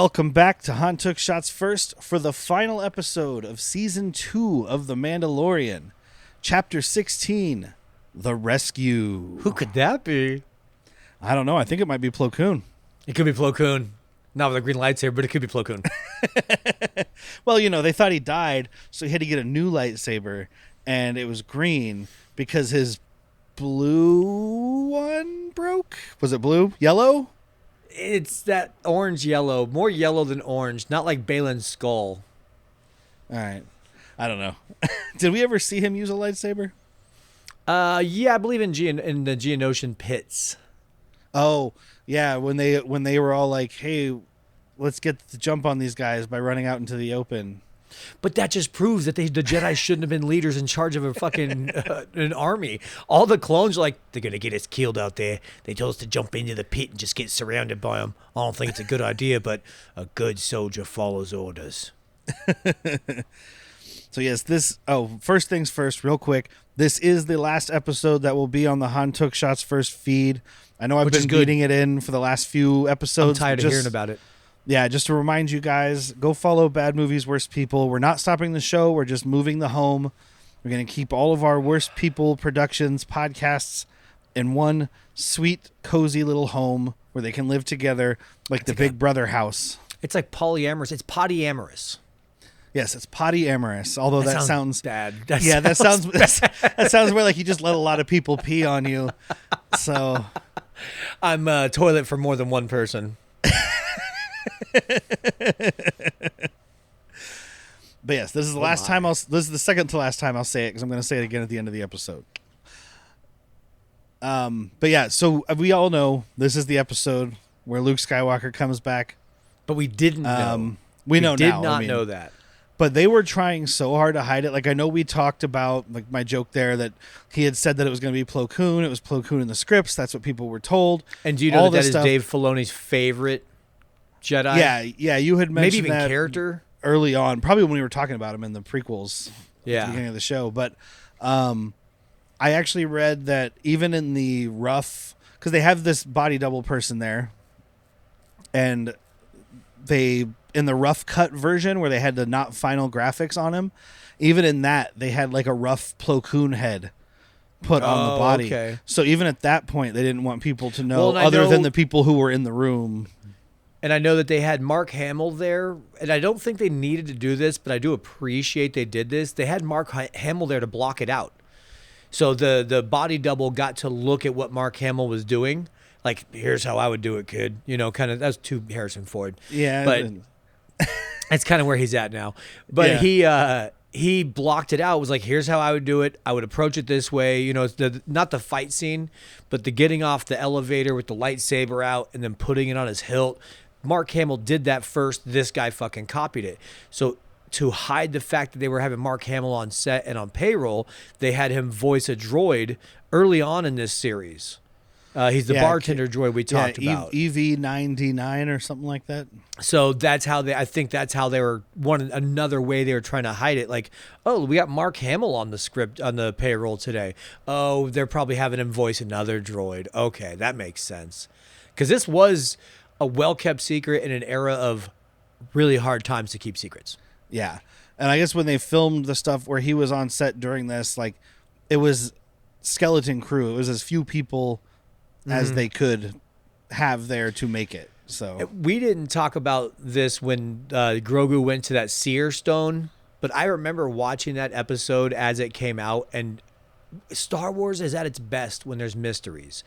Welcome back to Han Took Shots First for the final episode of Season 2 of The Mandalorian, Chapter 16, The Rescue. Who could that be? I don't know. I think it might be Plo Koon. It could be Plo Koon. Not with a green lightsaber, but it could be Plo Koon. Well, you know, they thought he died, so he had to get a new lightsaber, and it was green because his blue one broke. Was it blue? Yellow? It's that orange-yellow. More yellow than orange. Not like Balin's skull. All right. I don't know. Did we ever see him use a lightsaber? Yeah, I believe in the Geonosian pits. Oh, yeah, when they were all like, hey, let's get the jump on these guys by running out into the open. But that just proves that the Jedi shouldn't have been leaders in charge of a fucking an army. All the clones are like, they're going to get us killed out there. They told us to jump into the pit and just get surrounded by them. I don't think it's a good idea, but a good soldier follows orders. So yes, first things first, real quick. This is the last episode that will be on the Han Took Shots First feed. I know I've been beating it in for the last few episodes. I'm tired of hearing about it. Yeah, just to remind you guys, go follow Bad Movies, Worst People. We're not stopping the show. We're just moving the home. We're going to keep all of our Worst People productions, podcasts in one sweet, cozy little home where they can live together like the Big Brother house. It's like polyamorous. It's polyamorous. Yes, it's polyamorous. Although that sounds bad. That sounds that sounds more like you just let a lot of people pee on you. So I'm a toilet for more than one person. But yes, this is the last time this is the second to last time I'll say it because I'm going to say it again at the end of the episode. But yeah, so we all know this is the episode where Luke Skywalker comes back, but we didn't know. We know did now. Not know that. But they were trying so hard to hide it. Like I know we talked about like my joke there that he had said that it was going to be Plo Koon. It was Plo Koon in the scripts. That's what people were told. And do you know that is Dave Filoni's favorite Jedi? Yeah. You had mentioned maybe even that character early on, probably when we were talking about him in the prequels. Yeah, at the beginning of the show. But I actually read that even in the rough, because they have this body double person there, and they in the rough cut version where they had the not final graphics on him, even in that they had like a rough Plo Koon head put on the body. Okay. So even at that point, they didn't want people to know other than the people who were in the room. And I know that they had Mark Hamill there, and I don't think they needed to do this, but I do appreciate they did this. They had Mark Hamill there to block it out. So the body double got to look at what Mark Hamill was doing. Like, here's how I would do it, kid. You know, kind of, that's too Harrison Ford. Yeah. But that's kind of where he's at now. But yeah. He blocked it out. It was like, here's how I would do it. I would approach it this way. You know, it's not the fight scene, but the getting off the elevator with the lightsaber out and then putting it on his hilt. Mark Hamill did that first. This guy fucking copied it. So to hide the fact that they were having Mark Hamill on set and on payroll, they had him voice a droid early on in this series. He's the bartender droid we talked about. EV-99 or something like that. So that's how I think that's how they were another way they were trying to hide it. Like, oh, we got Mark Hamill on the script, on the payroll today. Oh, they're probably having him voice another droid. Okay, that makes sense. Because this was a well-kept secret in an era of really hard times to keep secrets. Yeah. And I guess when they filmed the stuff where he was on set during this, like, it was skeleton crew. It was as few people as they could have there to make it. So we didn't talk about this when Grogu went to that seer stone, but I remember watching that episode as it came out, and Star Wars is at its best when there's mysteries.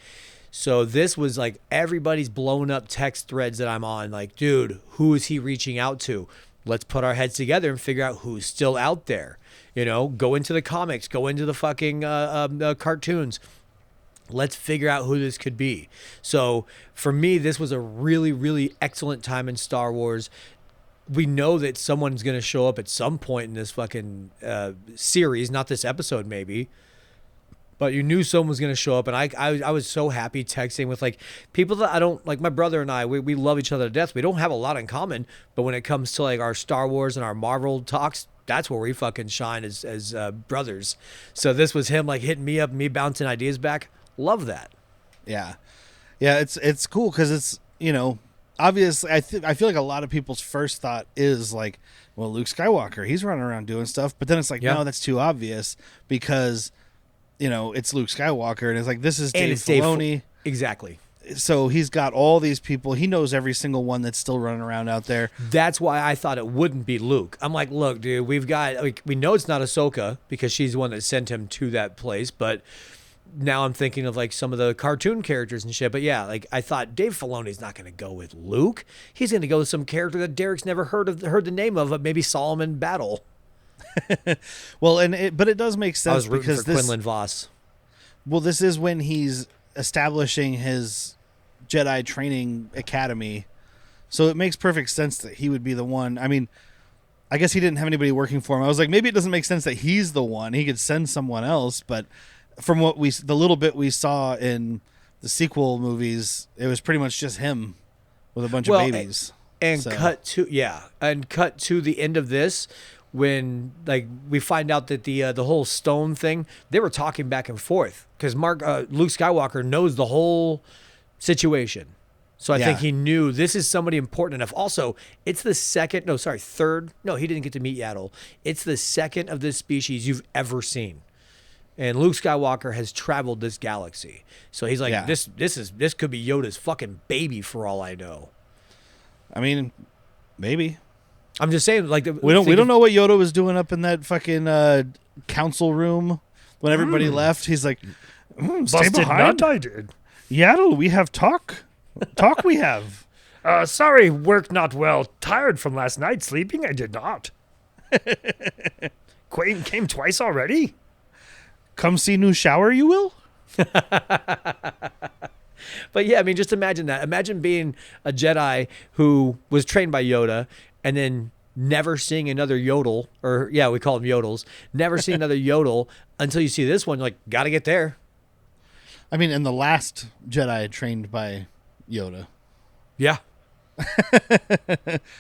So this was like everybody's blowing up text threads that I'm on. Like, dude, who is he reaching out to? Let's put our heads together and figure out who's still out there. You know, go into the comics, go into the fucking cartoons. Let's figure out who this could be. So for me, this was a really, really excellent time in Star Wars. We know that someone's going to show up at some point in this fucking series, not this episode maybe, but you knew someone was going to show up. And I was so happy texting with like people that I don't, like my brother and I, we love each other to death. We don't have a lot in common, but when it comes to like our Star Wars and our Marvel talks, that's where we fucking shine as brothers. So this was him like hitting me up, me bouncing ideas back. Love that. Yeah. It's cool because it's, you know, obviously, I feel like a lot of people's first thought is like, well, Luke Skywalker, he's running around doing stuff. But then it's like, no, that's too obvious because, it's Luke Skywalker. And it's like, this is Dave Filoni. Exactly. So he's got all these people. He knows every single one that's still running around out there. That's why I thought it wouldn't be Luke. I'm like, look, dude, we know it's not Ahsoka because she's the one that sent him to that place. But now I'm thinking of like some of the cartoon characters and shit. But yeah, like I thought Dave Filoni's not going to go with Luke. He's going to go with some character that Derek's never heard the name of, but maybe Solomon Battle. Well, but it does make sense. I was rooting because for Quinlan Voss. Well, this is when he's establishing his Jedi training academy, so it makes perfect sense that he would be the one. I mean, I guess he didn't have anybody working for him. I was like, maybe it doesn't make sense that he's the one. He could send someone else, but from the little bit we saw in the sequel movies, it was pretty much just him with a bunch of babies. Cut to the end of this, when like we find out that the whole stone thing, they were talking back and forth because Luke Skywalker knows the whole situation. So I think he knew this is somebody important enough. Also, it's the third. No, he didn't get to meet Yaddle. It's the second of this species you've ever seen. And Luke Skywalker has traveled this galaxy. So he's like, this could be Yoda's fucking baby for all I know. I mean, maybe. I'm just saying, like we don't know what Yoda was doing up in that fucking council room when everybody left. He's like, stay behind. I did. Yaddle, we have talk. Talk we have. Sorry, work not well. Tired from last night. Sleeping I did not. Quain came twice already. Come see new shower, you will. But yeah, I mean, just imagine that. Imagine being a Jedi who was trained by Yoda and then never seeing another yodel, or yeah, we call them yodels, never seeing another yodel until you see this one. You're like, got to get there. I mean, and the last Jedi trained by Yoda. Yeah.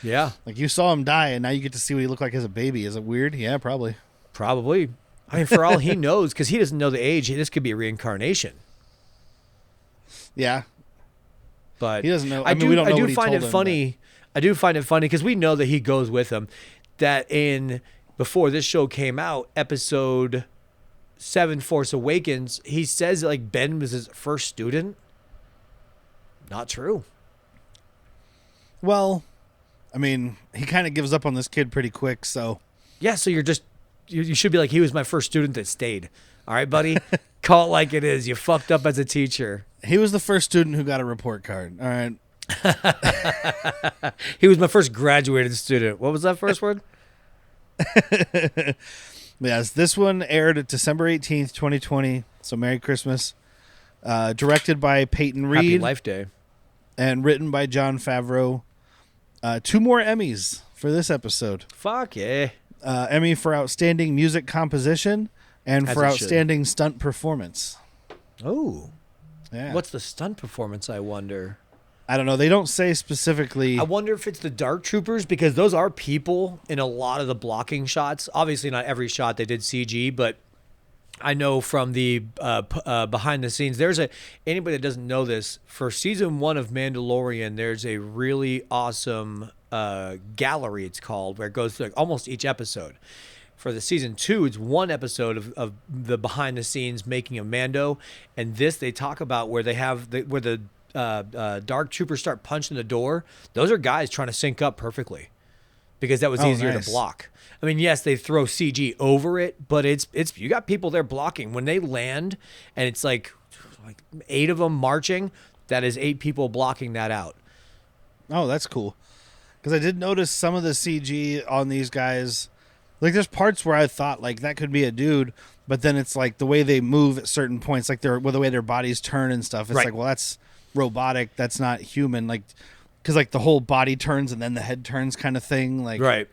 Yeah. Like you saw him die and now you get to see what he looked like as a baby. Is it weird? Yeah, probably. Probably. I mean, for all he knows, because he doesn't know the age, this could be a reincarnation. Yeah. But he doesn't know. I do find it funny. But... I do find it funny because we know that he goes with him. That before this show came out, episode 7, Force Awakens, he says like Ben was his first student. Not true. Well, I mean, he kind of gives up on this kid pretty quick, so. Yeah, so you should be like, he was my first student that stayed. All right, buddy? Call it like it is. You fucked up as a teacher. He was the first student who got a report card. All right. He was my first graduated student. What was that first word? Yes, this one aired December 18th, 2020. So Merry Christmas. Directed by Peyton Reed. Happy Life Day. And written by Jon Favreau. 2 more Emmys for this episode. Fuck yeah. Emmy for Outstanding Music Composition and for Outstanding Stunt Performance. Oh. Yeah. What's the stunt performance, I wonder? I don't know. They don't say specifically. I wonder if it's the Dark Troopers, because those are people in a lot of the blocking shots. Obviously, not every shot they did CG, but I know from the behind the scenes, anybody that doesn't know this, for season 1 of Mandalorian, there's a really awesome gallery, it's called, where it goes through like almost each episode. For the season 2, it's one episode of the behind the scenes making of Mando, and this they talk about where they have where the Dark Troopers start punching the door. Those are guys trying to sync up perfectly, because that was easier to block. I mean, yes, they throw CG over it, but it's you got people there blocking when they land, and it's like 8 of them marching. That is 8 people blocking that out. Oh, that's cool. Because I did notice some of the CG on these guys. Like, there's parts where I thought, like, that could be a dude, but then it's, like, the way they move at certain points, like, the way their bodies turn and stuff. It's like, well, that's robotic. That's not human. Like, because, like, the whole body turns and then the head turns kind of thing. Like, right.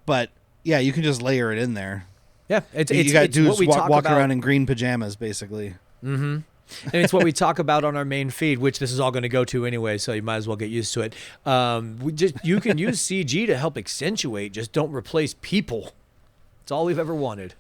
But, yeah, you can just layer it in there. Yeah. You got dudes walking around in green pajamas, basically. Mm-hmm. And it's what we talk about on our main feed, which this is all going to go to anyway, so you might as well get used to it. You can use CG to help accentuate, just don't replace people. It's all we've ever wanted.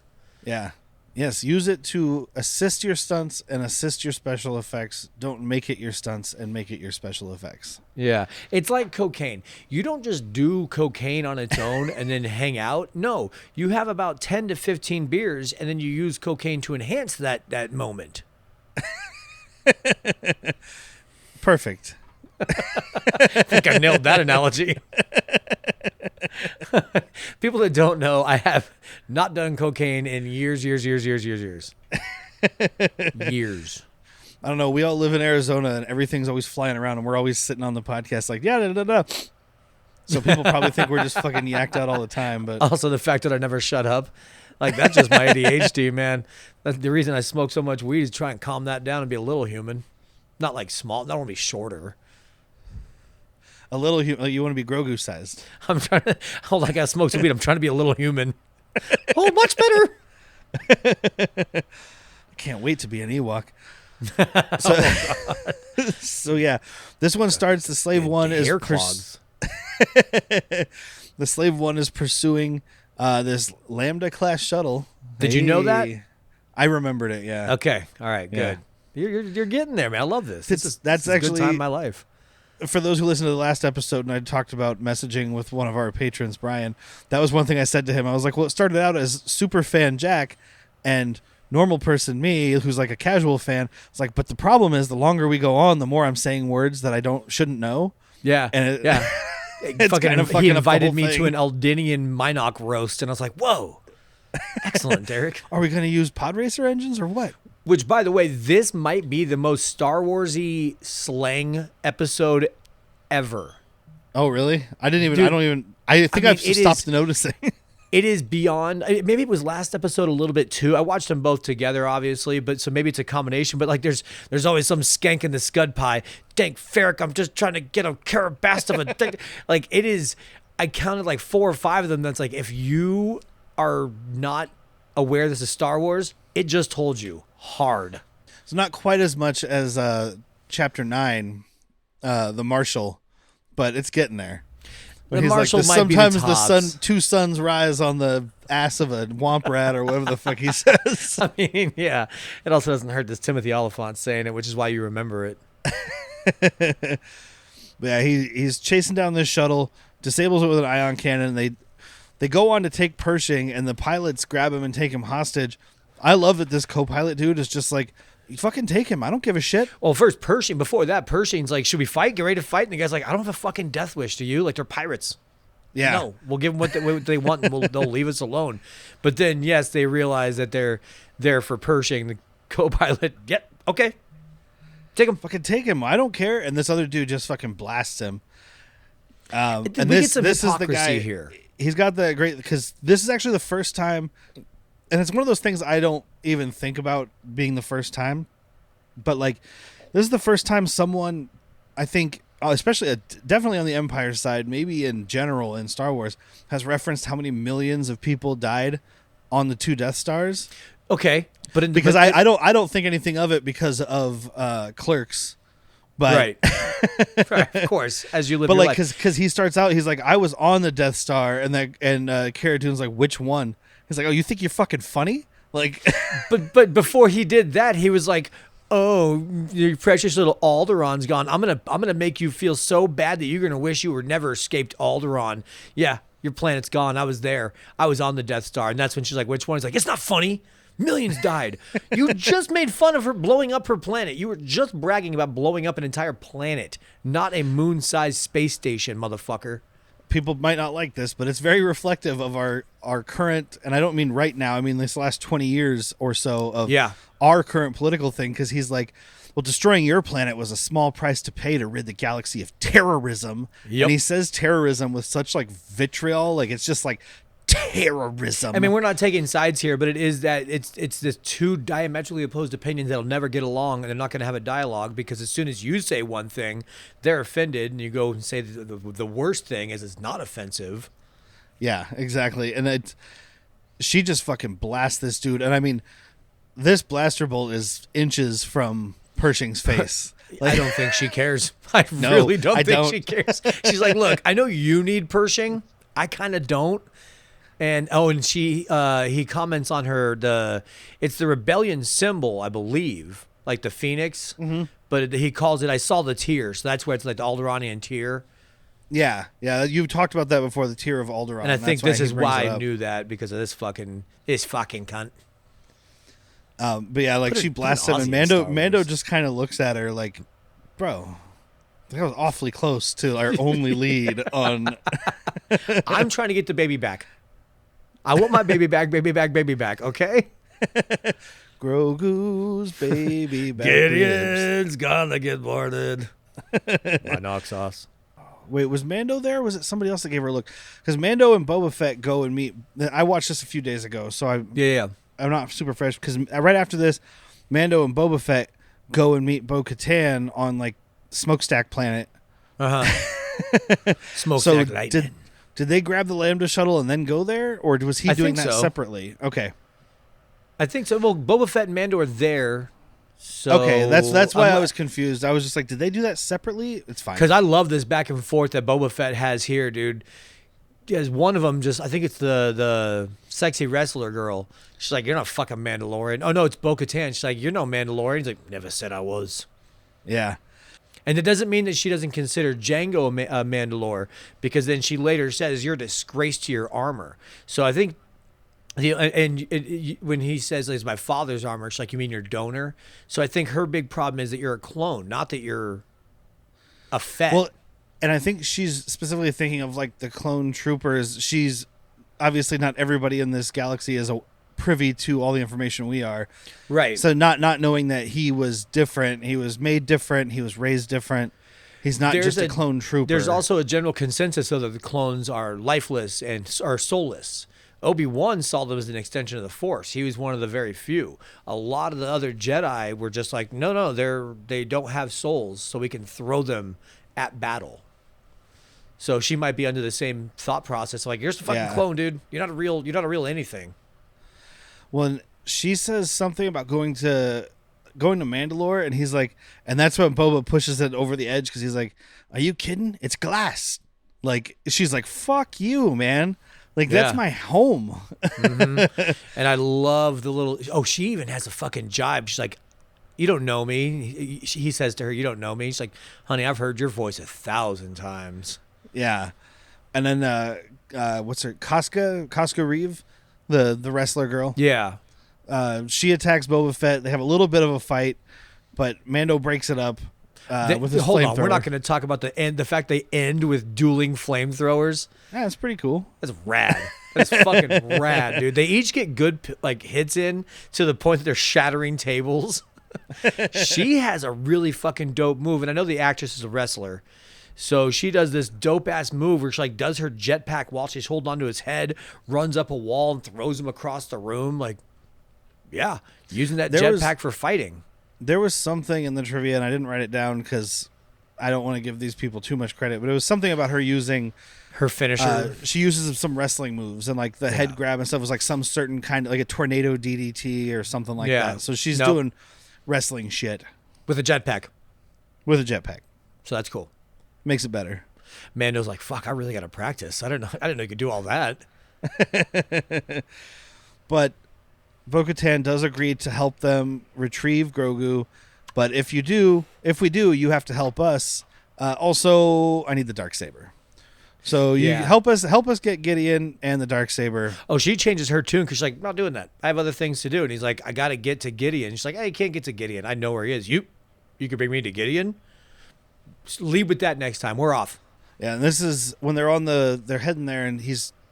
Yeah. Yes, use it to assist your stunts and assist your special effects. Don't make it your stunts and make it your special effects. Yeah. It's like cocaine. You don't just do cocaine on its own and then hang out. No, you have about 10 to 15 beers and then you use cocaine to enhance that moment. Perfect. I think I nailed that analogy. People that don't know, I have not done cocaine in years. Years. I don't know. We all live in Arizona and everything's always flying around and we're always sitting on the podcast like, yeah, da, da, da. So people probably think we're just fucking yacked out all the time. But also the fact that I never shut up. Like, that's just my ADHD, man. That's the reason I smoke so much weed is to try and calm that down and be a little human. Not like small. I don't want to be shorter. a little, you want to be Grogu sized. I'm trying to, I gotta smoke some weed. I'm trying to be a little human. Oh, much better. I can't wait to be an Ewok. So yeah, this one starts. The slave one is hair clogs. The slave one is pursuing this Lambda class shuttle. Did you know that? I remembered it. Yeah. Okay. All right. Good. Yeah. You're getting there, man. I love this. That's actually a good time in my life. For those who listened to the last episode, and I talked about messaging with one of our patrons, Brian, that was one thing I said to him. I was like, well, it started out as super fan Jack and normal person me, who's like a casual fan. It's like, but the problem is the longer we go on, the more I'm saying words that I shouldn't know. Yeah. And yeah. It's kind of he invited me thing. to an Aldinian Minoc roast, and I was like, whoa. Excellent, Derek. Are we going to use pod racer engines or what? Which, by the way, this might be the most Star Wars-y slang episode ever. Oh, really? I think mean, I've stopped noticing. It is beyond. Maybe it was last episode a little bit too. I watched them both together, obviously, but so maybe it's a combination. But like, there's always some skank in the scud pie. Dang, Ferric, I'm just trying to get a carabast of a thing. Like, it is. I counted like 4 or 5 of them. That's like, if you are not aware this is Star Wars, it just told you hard. It's not quite as much as Chapter 9, the Marshal, but it's getting there. The Marshal might be sometimes the the tops. two suns rise on the ass of a womp rat or whatever the fuck he says. I mean, yeah. It also doesn't hurt this Timothy Oliphant saying it, which is why you remember it. But yeah, he's chasing down this shuttle, disables it with an ion cannon. They go on to take Pershing, and the pilots grab him and take him hostage. I love that this co-pilot dude is just like, you fucking take him. I don't give a shit. Well, first Pershing. Before that, Pershing's like, should we fight? Get ready to fight. And the guy's like, I don't have a fucking death wish. Do you? Like, they're pirates. Yeah. No, we'll give them what they want, and they'll leave us alone. But then, yes, they realize that they're there for Pershing. The co-pilot, okay. Take him. Fucking take him. I don't care. And this other dude just fucking blasts him. And we this, get some this is the hypocrisy guy here. He's got the great, because this is actually the first time, and it's one of those things I don't even think about being the first time, but like, this is the first time someone, I think, especially definitely on the Empire side, maybe in general in Star Wars, has referenced how many millions of people died on the 2 Death Stars. Okay, but I don't think anything of it because of Clerks. But, right, of course, as you live. But your like, life. because he starts out, he's like, I was on the Death Star, and Cara Dune's like, which one? He's like, oh, you think you're fucking funny? Like, but before he did that, he was like, oh, your precious little Alderaan's gone. I'm gonna make you feel so bad that you're gonna wish you were never escaped Alderaan. Yeah, your planet's gone. I was there. I was on the Death Star, and that's when she's like, which one? He's like, it's not funny. Millions died. You just made fun of her blowing up her planet. You were just bragging about blowing up an entire planet, not a moon-sized space station, motherfucker. people might not like this, but it's very reflective of our current, and I don't mean right now, I mean this last 20 years or so of our current political thing, because he's like, well, destroying your planet was a small price to pay to rid the galaxy of terrorism. Yep. And he says terrorism with such like vitriol, like it's just like terrorism. I mean, we're not taking sides here, but it is that it's this two diametrically opposed opinions that'll never get along, and they're not going to have a dialogue, because as soon as you say one thing, they're offended, and you go and say the worst thing is it's not offensive. Yeah, exactly. And she just fucking blasts this dude, and I mean, this blaster bolt is inches from Pershing's face. Like, I don't think she cares. I really don't think she cares. She's like, look, I know you need Pershing. I kind of don't. And she he comments on it's the rebellion symbol, I believe, like the phoenix. Mm-hmm. But he calls it, I saw the tear. So that's where it's like the Alderaanian tear. Yeah. You've talked about that before, the tear of Alderaan. And I think this is why I knew that, because of this fucking cunt. But yeah, like she blasts him, and Mando just kind of looks at her like, bro, that was awfully close to our only lead on. I'm trying to get the baby back. I want my baby back, okay? Grogu's baby back. Gideon's gonna get boarded. My knock sauce. Wait, was Mando there? Or was it somebody else that gave her a look? Because Mando and Boba Fett go and meet. I watched this a few days ago, so I'm not super fresh. Because right after this, Mando and Boba Fett go and meet Bo-Katan on like Smokestack Planet. Smokestack Lightning. Did they grab the Lambda shuttle and then go there, or was he doing that separately? Okay, I think so. Well, Boba Fett and Mando are there. So okay, that's why I was confused. I was just like, did they do that separately? It's fine. Because I love this back and forth that Boba Fett has here, dude. As one of them, I think it's the sexy wrestler girl. She's like, "You're not fucking Mandalorian." Oh no, it's Bo-Katan. She's like, "You're no Mandalorian." He's like, "Never said I was." Yeah. And it doesn't mean that she doesn't consider Django a Mandalore, because then she later says, "You're a disgrace to your armor." So I think, when he says it's my father's armor, she's like, "You mean your donor?" So I think her big problem is that you're a clone, not that you're a Fett. Well, and I think she's specifically thinking of like the clone troopers. She's obviously not everybody in this galaxy is privy to all the information we are, right? So not knowing that he was different, he was made different, he was raised different. He's not just a clone trooper. There's also a general consensus though that the clones are lifeless and are soulless. Obi-Wan saw them as an extension of the Force. He was one of the very few. A lot of the other Jedi were just like, no, they don't have souls, so we can throw them at battle. So she might be under the same thought process, like, you're just a fucking clone, dude. You're not a real anything. Well, she says something about going to Mandalore, and he's like, and that's when Boba pushes it over the edge, because he's like, "Are you kidding? It's glass." Like, she's like, "Fuck you, man." Like, that's my home. Mm-hmm. And I love the little... Oh, she even has a fucking jibe. She's like, "You don't know me." He says to her, "You don't know me." She's like, "Honey, I've heard your voice 1,000 times. Yeah. And then, what's her... Koska Reeves, the wrestler girl. Yeah. She attacks Boba Fett. They have a little bit of a fight, but Mando breaks it up with his flamethrower. Hold on, we're not going to talk about the fact they end with dueling flamethrowers. Yeah, that's pretty cool. That's rad. That's fucking rad, dude. They each get good like hits in to the point that they're shattering tables. She has a really fucking dope move, and I know the actress is a wrestler. So she does this dope-ass move where she like does her jetpack while she's holding onto his head, runs up a wall and throws him across the room. Like, yeah, using that jetpack for fighting. There was something in the trivia, and I didn't write it down because I don't want to give these people too much credit, but it was something about her using... her finisher. She uses some wrestling moves, and like the head grab and stuff was like some certain kind of like a tornado DDT or something like that. So she's doing wrestling shit. With a jetpack. So that's cool. Makes it better. Mando's like, "Fuck, I really got to practice. I didn't know you could do all that." But Bo-Katan does agree to help them retrieve Grogu. But if we do, you have to help us. Also, I need the Darksaber. So you help us get Gideon and the Darksaber. Oh, she changes her tune because she's like, "I'm not doing that. I have other things to do." And he's like, "I got to get to Gideon." She's like, "Hey, you can't get to Gideon. I know where he is. You can bring me to Gideon? Just lead with that next time. We're off." Yeah, and this is when they're heading there, and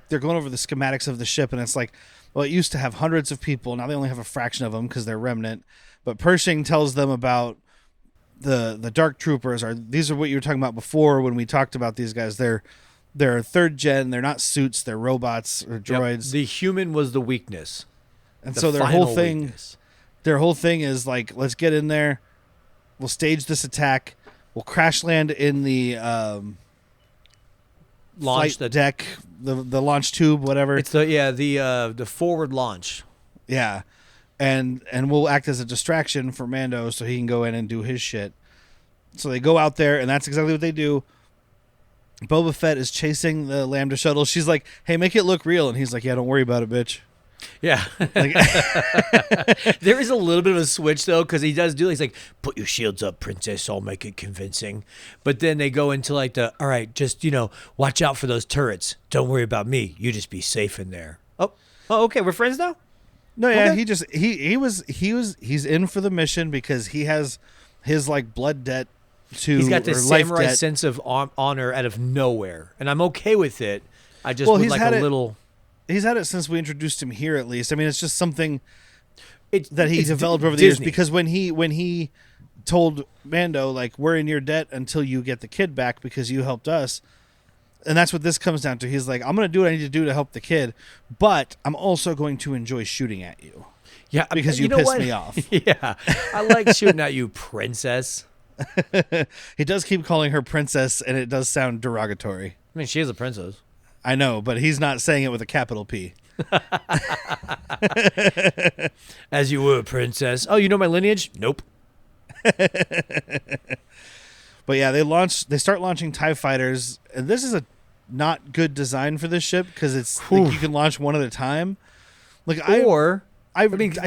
they're going over the schematics of the ship, and it's like, well, it used to have hundreds of people. Now they only have a fraction of them because they're remnant. But Pershing tells them about the Dark Troopers. These are what you were talking about before when we talked about these guys. They're third gen. They're not suits. They're robots or droids. Yep. The human was the weakness. And so their whole thing is like, let's get in there. We'll stage this attack. We'll crash land in the launch deck, the launch tube, whatever. It's the forward launch. Yeah, and we'll act as a distraction for Mando so he can go in and do his shit. So they go out there, and that's exactly what they do. Boba Fett is chasing the Lambda shuttle. She's like, "Hey, make it look real," and he's like, "Yeah, don't worry about it, bitch." Yeah. Like, There is a little bit of a switch, though, because he does do, he's like, put your shields up, princess, I'll make it convincing. But then they go into like the, all right, just, watch out for those turrets. Don't worry about me. You just be safe in there. Oh, okay. We're friends now? no, yeah, Okay. he's in for the mission because he has his like blood debt to He's got this or life samurai debt. sense of honor out of nowhere. And I'm okay with it. I just Well, would he's like had a it- little... He's had it since we introduced him here, at least. I mean, it's just something It's, that he it's developed over the Disney. years. Because when he told Mando, like, we're in your debt until you get the kid back because you helped us, and that's what this comes down to. He's like, I'm going to do what I need to do to help the kid, but I'm also going to enjoy shooting at you Yeah, because you know pissed what? me off. Yeah, I like shooting at you, princess. He does keep calling her princess, and it does sound derogatory. I mean, she is a princess. I know, but he's not saying it with a capital P. As you were, princess. Oh, you know my lineage? Nope. But yeah, they start launching TIE fighters, and this is a not good design for this ship because it's like you can launch one at a time. Like I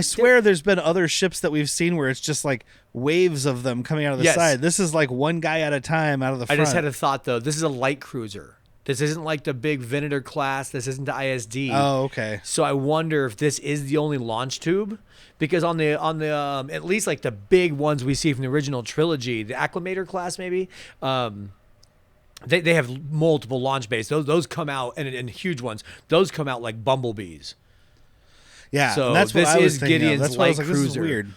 swear there's been other ships that we've seen where it's just like waves of them coming out of the Yes. side. This is like one guy at a time out of the I front. just had a thought, though. This is a light cruiser. This isn't like the big Venator class. This isn't the ISD. Oh, okay. So I wonder if this is the only launch tube, because on the at least like the big ones we see from the original trilogy, the Acclimator class maybe, they have multiple launch bays. Those come out and huge ones. Those come out like bumblebees. Yeah, So and that's what this I was is thinking of. Gideon's That's why I was light like, this is cruiser. weird.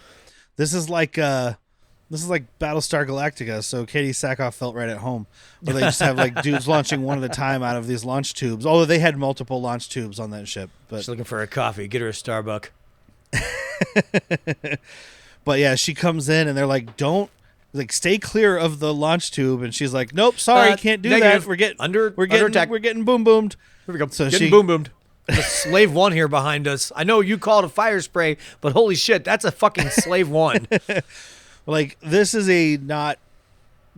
This is like Battlestar Galactica, so Katie Sackhoff felt right at home. Where they just have like dudes launching one at a time out of these launch tubes. Although they had multiple launch tubes on that ship. But She's looking for a coffee. Get her a Starbucks. But yeah, she comes in and they're like, don't stay clear of the launch tube, and she's like, nope, sorry, can't do negative. that. We're getting Under attack. We're getting boom boomed. Here we go. So Getting she boom boomed. There's a slave one here behind us. I know you call it a fire spray, but holy shit, that's a fucking slave one. like this is a not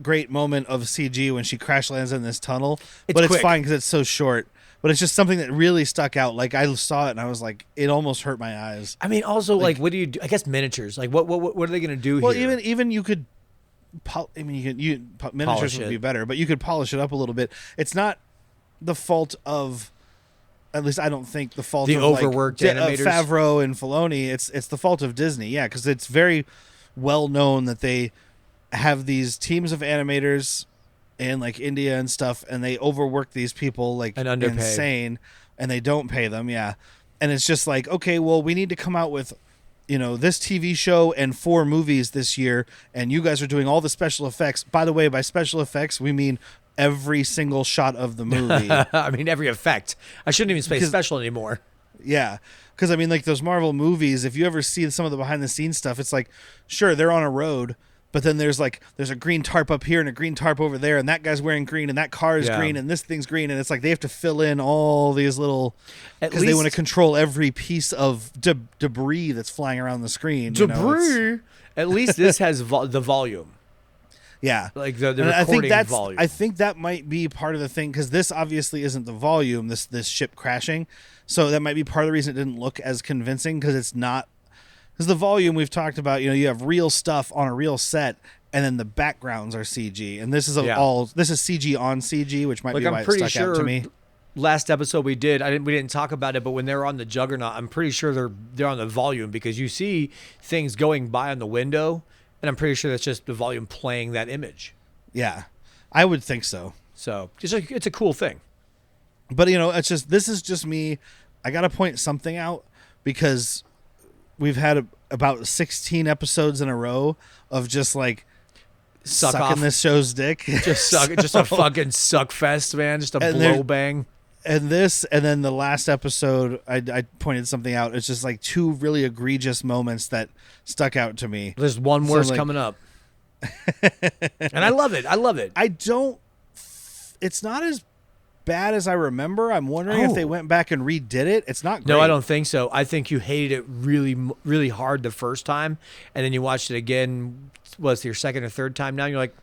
great moment of CG when she crash lands in this tunnel, but it's quick. fine because it's so short. But it's just something that really stuck out. Like I saw it and I was like, it almost hurt my eyes. I mean, also like what do you do? I guess miniatures. Like what are they gonna do Well, here? even you could. Miniatures Polish would it. be better, but you could polish it up a little bit. It's not the fault of, at least I don't think the fault The of overworked animators? Favreau and Filoni. It's the fault of Disney, yeah, because it's very well known that they have these teams of animators in like India and stuff, and they overwork these people like And underpay. insane, and they don't pay them, yeah. And it's just like, okay, well, we need to come out with, this TV show and 4 movies this year, and you guys are doing all the special effects. By the way, by special effects, we mean every single shot of the movie. I mean, every effect. I shouldn't even say special anymore. Yeah. Because, I mean, like those Marvel movies, if you ever see some of the behind-the-scenes stuff, it's like, sure, they're on a road, but then there's a green tarp up here and a green tarp over there, and that guy's wearing green, and that car is Yeah. green, and this thing's green, and it's like they have to fill in all these little... At Because they want to least- control every piece of debris that's flying around the screen. It's- At least this has the volume. Yeah. Like the And recording volume. I think that might be part of the thing, because this obviously isn't the volume, this ship crashing. So that might be part of the reason it didn't look as convincing, because it's not... Because the volume we've talked about, you have real stuff on a real set, and then the backgrounds are CG. And this is this is CG on CG, which might be why I'm it pretty stuck out to me. last episode we didn't talk about it, but when they're on the Juggernaut, I'm pretty sure they're on the volume, because you see things going by on the window, and I'm pretty sure that's just the volume playing that image. Yeah, I would think so. So it's a cool thing. But this is just me. I got to point something out, because we've had about 16 episodes in a row of just like Suck sucking off. this show's dick. Just suck. Just a fucking suck fest, man. Just a And blow bang. And then the last episode, I pointed something out. It's just like 2 really egregious moments that stuck out to me. There's one So, worse like- coming up. And I love it. It's not as bad as I remember. I'm wondering if they went back and redid it. It's not great. No, I don't think so. I think you hated it really, really hard the first time, and then you watched it again. Was your second or third time now? You're like,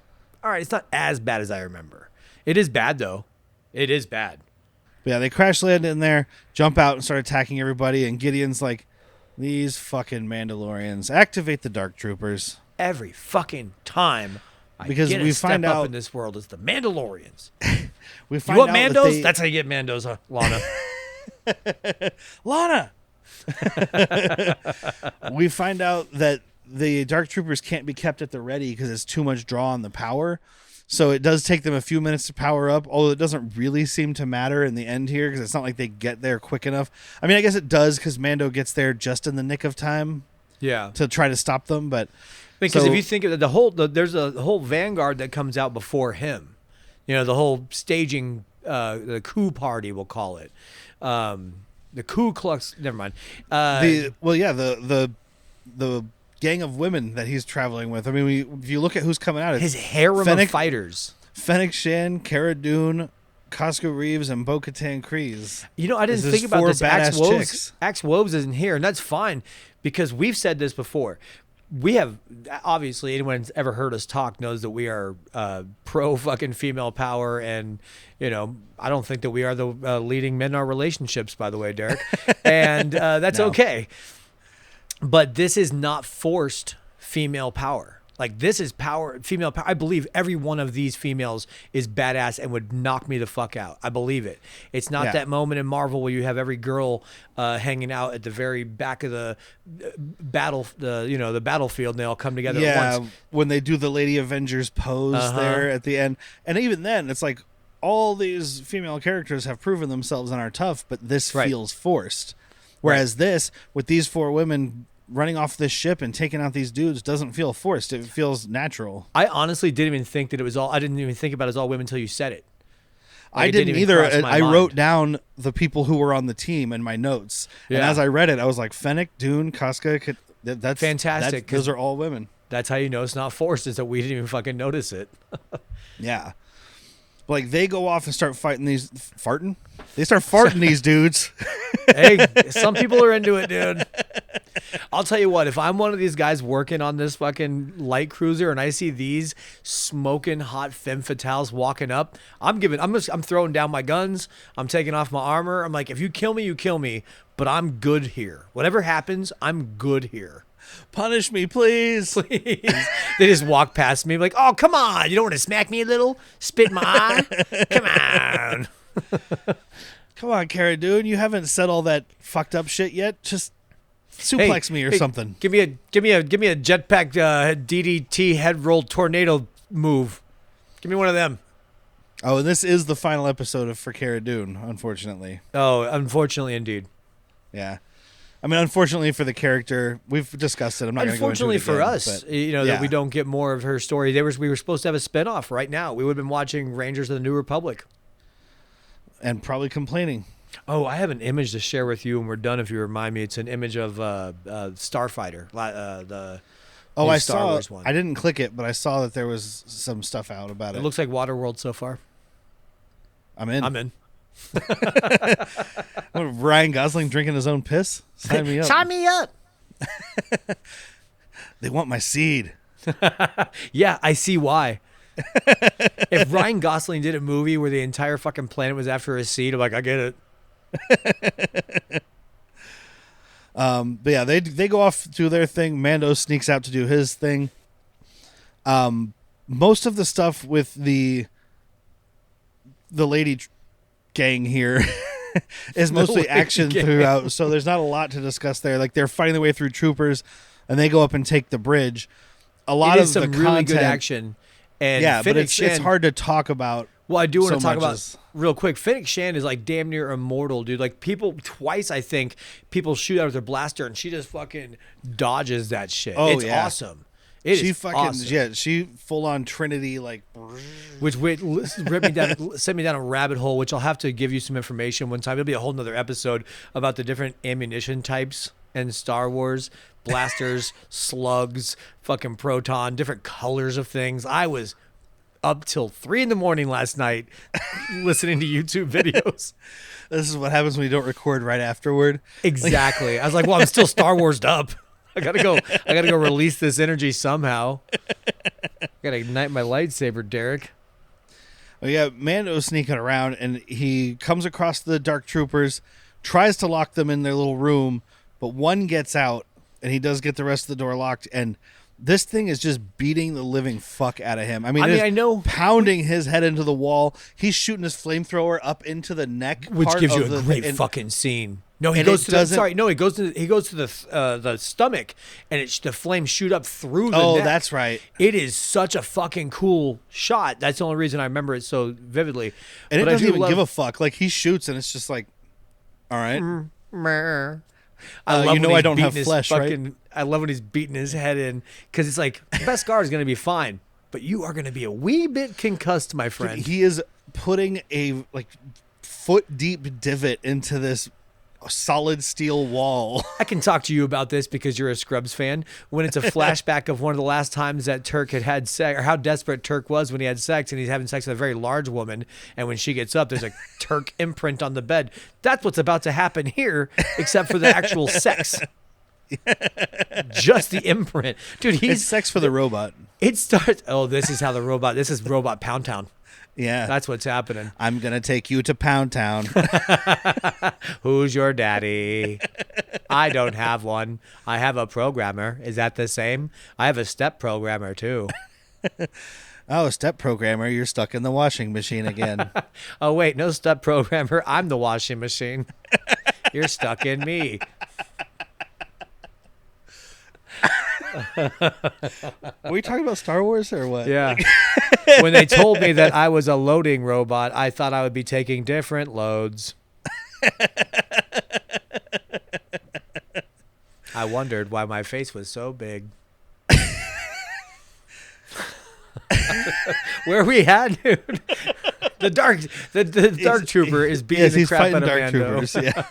all right, it's not as bad as I remember. It is bad though. It is bad. But yeah, they crash land in there, jump out, and start attacking everybody. And Gideon's like, "These fucking Mandalorians, activate the Dark Troopers." Every fucking time Because we find up out in this world is the Mandalorians. we You find want out Mandos? That's how you get Mandos, huh, Lana? Lana. We find out that the Dark Troopers can't be kept at the ready because it's too much draw on the power. So it does take them a few minutes to power up, although it doesn't really seem to matter in the end here because it's not like they get there quick enough. I mean, I guess it does because Mando gets there just in the nick of time Yeah. to try to stop them. But Because if you think of it, there's a whole vanguard that comes out before him. You know, the whole staging, the coup party, we'll call it. The Ku Klux, never mind. the gang of women that he's traveling with. I mean, if you look at who's coming out, it's his harem of fighters. Fennec Shand, Cara Dune, Koska Reeves, and Bo-Katan Kryze. You know, I didn't This think is about four this. badass chicks. Axe Woves isn't here, and that's fine because we've said this before. We have, obviously, anyone who's ever heard us talk knows that we are pro fucking female power, and you know, I don't think that we are the leading men in our relationships, by the way, Derek, and that's okay. But this is not forced female power. Like, this is female power. I believe every one of these females is badass and would knock me the fuck out. I believe it. It's not that moment in Marvel where you have every girl hanging out at the very back of the the battlefield, and they all come together at once. When they do the Lady Avengers pose there at the end. And even then, it's like all these female characters have proven themselves and are tough, but this feels forced. Whereas this, with these four women running off this ship and taking out these dudes, doesn't feel forced. It feels natural. I honestly didn't even think that it was all. I didn't even think about it as all women until you said it. Like, I didn't either. I wrote down the people who were on the team in my notes, and as I read it, I was like, Fennec, Dune, Koska. That's fantastic. Those are all women. That's how you know it's not forced. Is that we didn't even fucking notice it. Yeah. Like, they go off and start fighting these farting. They start farting these dudes. Hey, some people are into it, dude. I'll tell you what, if I'm one of these guys working on this fucking light cruiser and I see these smoking hot femme fatales walking up, I'm throwing down my guns. I'm taking off my armor. I'm like, if you kill me, you kill me, but I'm good here. Whatever happens, I'm good here. Punish me, please. Please. They just walk past me like, oh, come on. You don't want to smack me a little? Spit in my eye? Come on. Come on, Cara Dune. You haven't said all that fucked up shit yet. Just suplex me or something. Give me a jetpack DDT head roll tornado move. Give me one of them. Oh, and this is the final episode for Cara Dune, unfortunately. Oh, unfortunately, indeed. Yeah. I mean, unfortunately for the character, we've discussed it. I'm not going to go into it again. Unfortunately for us, that we don't get more of her story. We were supposed to have a spinoff right now. We would have been watching Rangers of the New Republic. And probably complaining. Oh, I have an image to share with you when we're done, if you remind me. It's an image of Starfighter, the I Star saw. Wars one. I didn't click it, but I saw that there was some stuff out about it. It looks like Waterworld so far. I'm in. I'm in. Ryan Gosling drinking his own piss? Sign me up. Sign me up. They want my seed. Yeah, I see why. If Ryan Gosling did a movie where the entire fucking planet was after his seed, I'm like, I get it. But yeah, they go off to their thing. Mando sneaks out to do his thing. Most of the stuff with the lady gang here is mostly action throughout, so there's not a lot to discuss there. Like, they're fighting their way through troopers, and they go up and take the bridge. A lot of some the really content, good action. And yeah, Fennec but it's Shand, hard to talk about. Well, I do want to so talk much about real quick. Fennec Shand is like damn near immortal, dude. Like, twice I think people shoot out with their blaster and she just fucking dodges that shit. Oh, it's yeah. awesome. She full on Trinity, like, which sent me down a rabbit hole, which I'll have to give you some information one time. It'll be a whole nother episode about the different ammunition types in Star Wars. Blasters, slugs, fucking proton, different colors of things. I was up till 3 a.m. last night listening to YouTube videos. This is what happens when you don't record right afterward. Exactly. I was like, well, I'm still Star Wars'd up. I gotta go release this energy somehow. I gotta ignite my lightsaber, Derek. Oh, yeah, Mando's sneaking around, and he comes across the Dark Troopers, tries to lock them in their little room, but one gets out, and he does get the rest of the door locked, and this thing is just beating the living fuck out of him. I mean, I know, pounding his head into the wall. He's shooting his flamethrower up into the neck, which part gives you of a great fucking scene. No, he and goes it to the, doesn't- sorry, no, he goes to the stomach, and the flames shoot up through the Oh, neck. that's right. It is such a fucking cool shot. That's the only reason I remember it so vividly. And But it I doesn't do even love- give a fuck. Like, he shoots, and it's just like, all right. I you love know when I he's don't have beating his flesh, right? I love when he's beating his head in, because it's like, the best guard is going to be fine, but you are going to be a wee bit concussed, my friend. He is putting a foot deep divot into this solid steel wall. I can talk to you about this because you're a Scrubs fan. When it's a flashback of one of the last times that Turk had sex, or how desperate Turk was when he had sex, and he's having sex with a very large woman, and when she gets up, there's a Turk imprint on the bed. That's what's about to happen here, except for the actual sex. Just the imprint. Dude, It's sex for the robot. It starts. Oh, this is Robot Pound Town. Yeah. That's what's happening. I'm going to take you to Pound Town. Who's your daddy? I don't have one. I have a programmer. Is that the same? I have a step programmer too. Oh, step programmer, you're stuck in the washing machine again. Oh, wait, no step programmer. I'm the washing machine. You're stuck in me. Were we talking about Star Wars or what? Yeah. When they told me that I was a loading robot, I thought I would be taking different loads. I wondered why my face was so big. Where we at, dude? The dark trooper is beating the crap out of Mando. Yeah.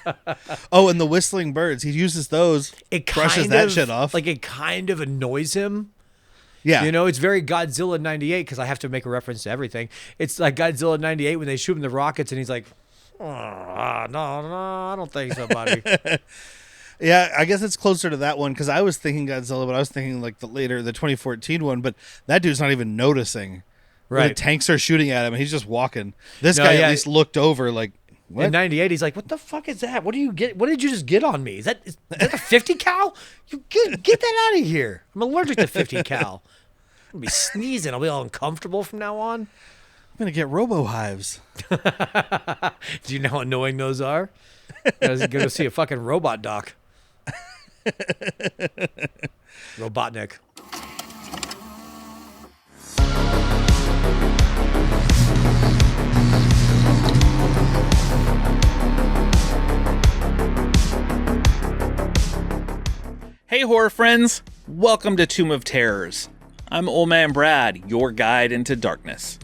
Oh, and the whistling birds. He uses those. Brushes that shit off. Like, it kind of annoys him. Yeah. You know, it's very Godzilla 98, because I have to make a reference to everything. It's like Godzilla 98 when they shoot him the rockets, and he's like, no, I don't think so, buddy. Yeah, I guess it's closer to that one, because I was thinking Godzilla, but I was thinking like the 2014 one, but that dude's not even noticing. Right. The tanks are shooting at him, and he's just walking. This No, guy yeah. at least looked over like, what? In 98, he's like, what the fuck is that? What do you get? What did you just get on me? Is that a 50 cal? You get that out of here. I'm allergic to 50 cal. I'm going to be sneezing. I'll be all uncomfortable from now on. I'm going to get robo-hives. Do you know how annoying those are? I go to see a fucking robot doc. Robotnik. Hey horror friends, welcome to Tomb of Terrors. I'm Old Man Brad, your guide into darkness.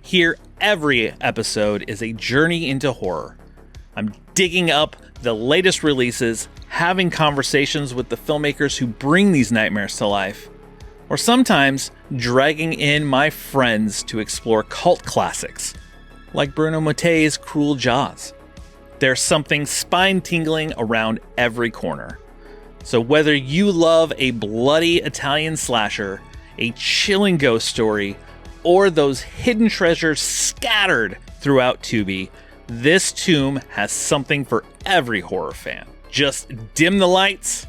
Here, every episode is a journey into horror. I'm digging up the latest releases, having conversations with the filmmakers who bring these nightmares to life, or sometimes dragging in my friends to explore cult classics, like Bruno Mattei's Cruel Jaws. There's something spine-tingling around every corner. So whether you love a bloody Italian slasher, a chilling ghost story, or those hidden treasures scattered throughout Tubi, this tomb has something for every horror fan. Just dim the lights,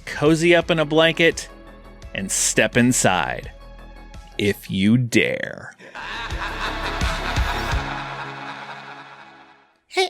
cozy up in a blanket, and step inside. If you dare.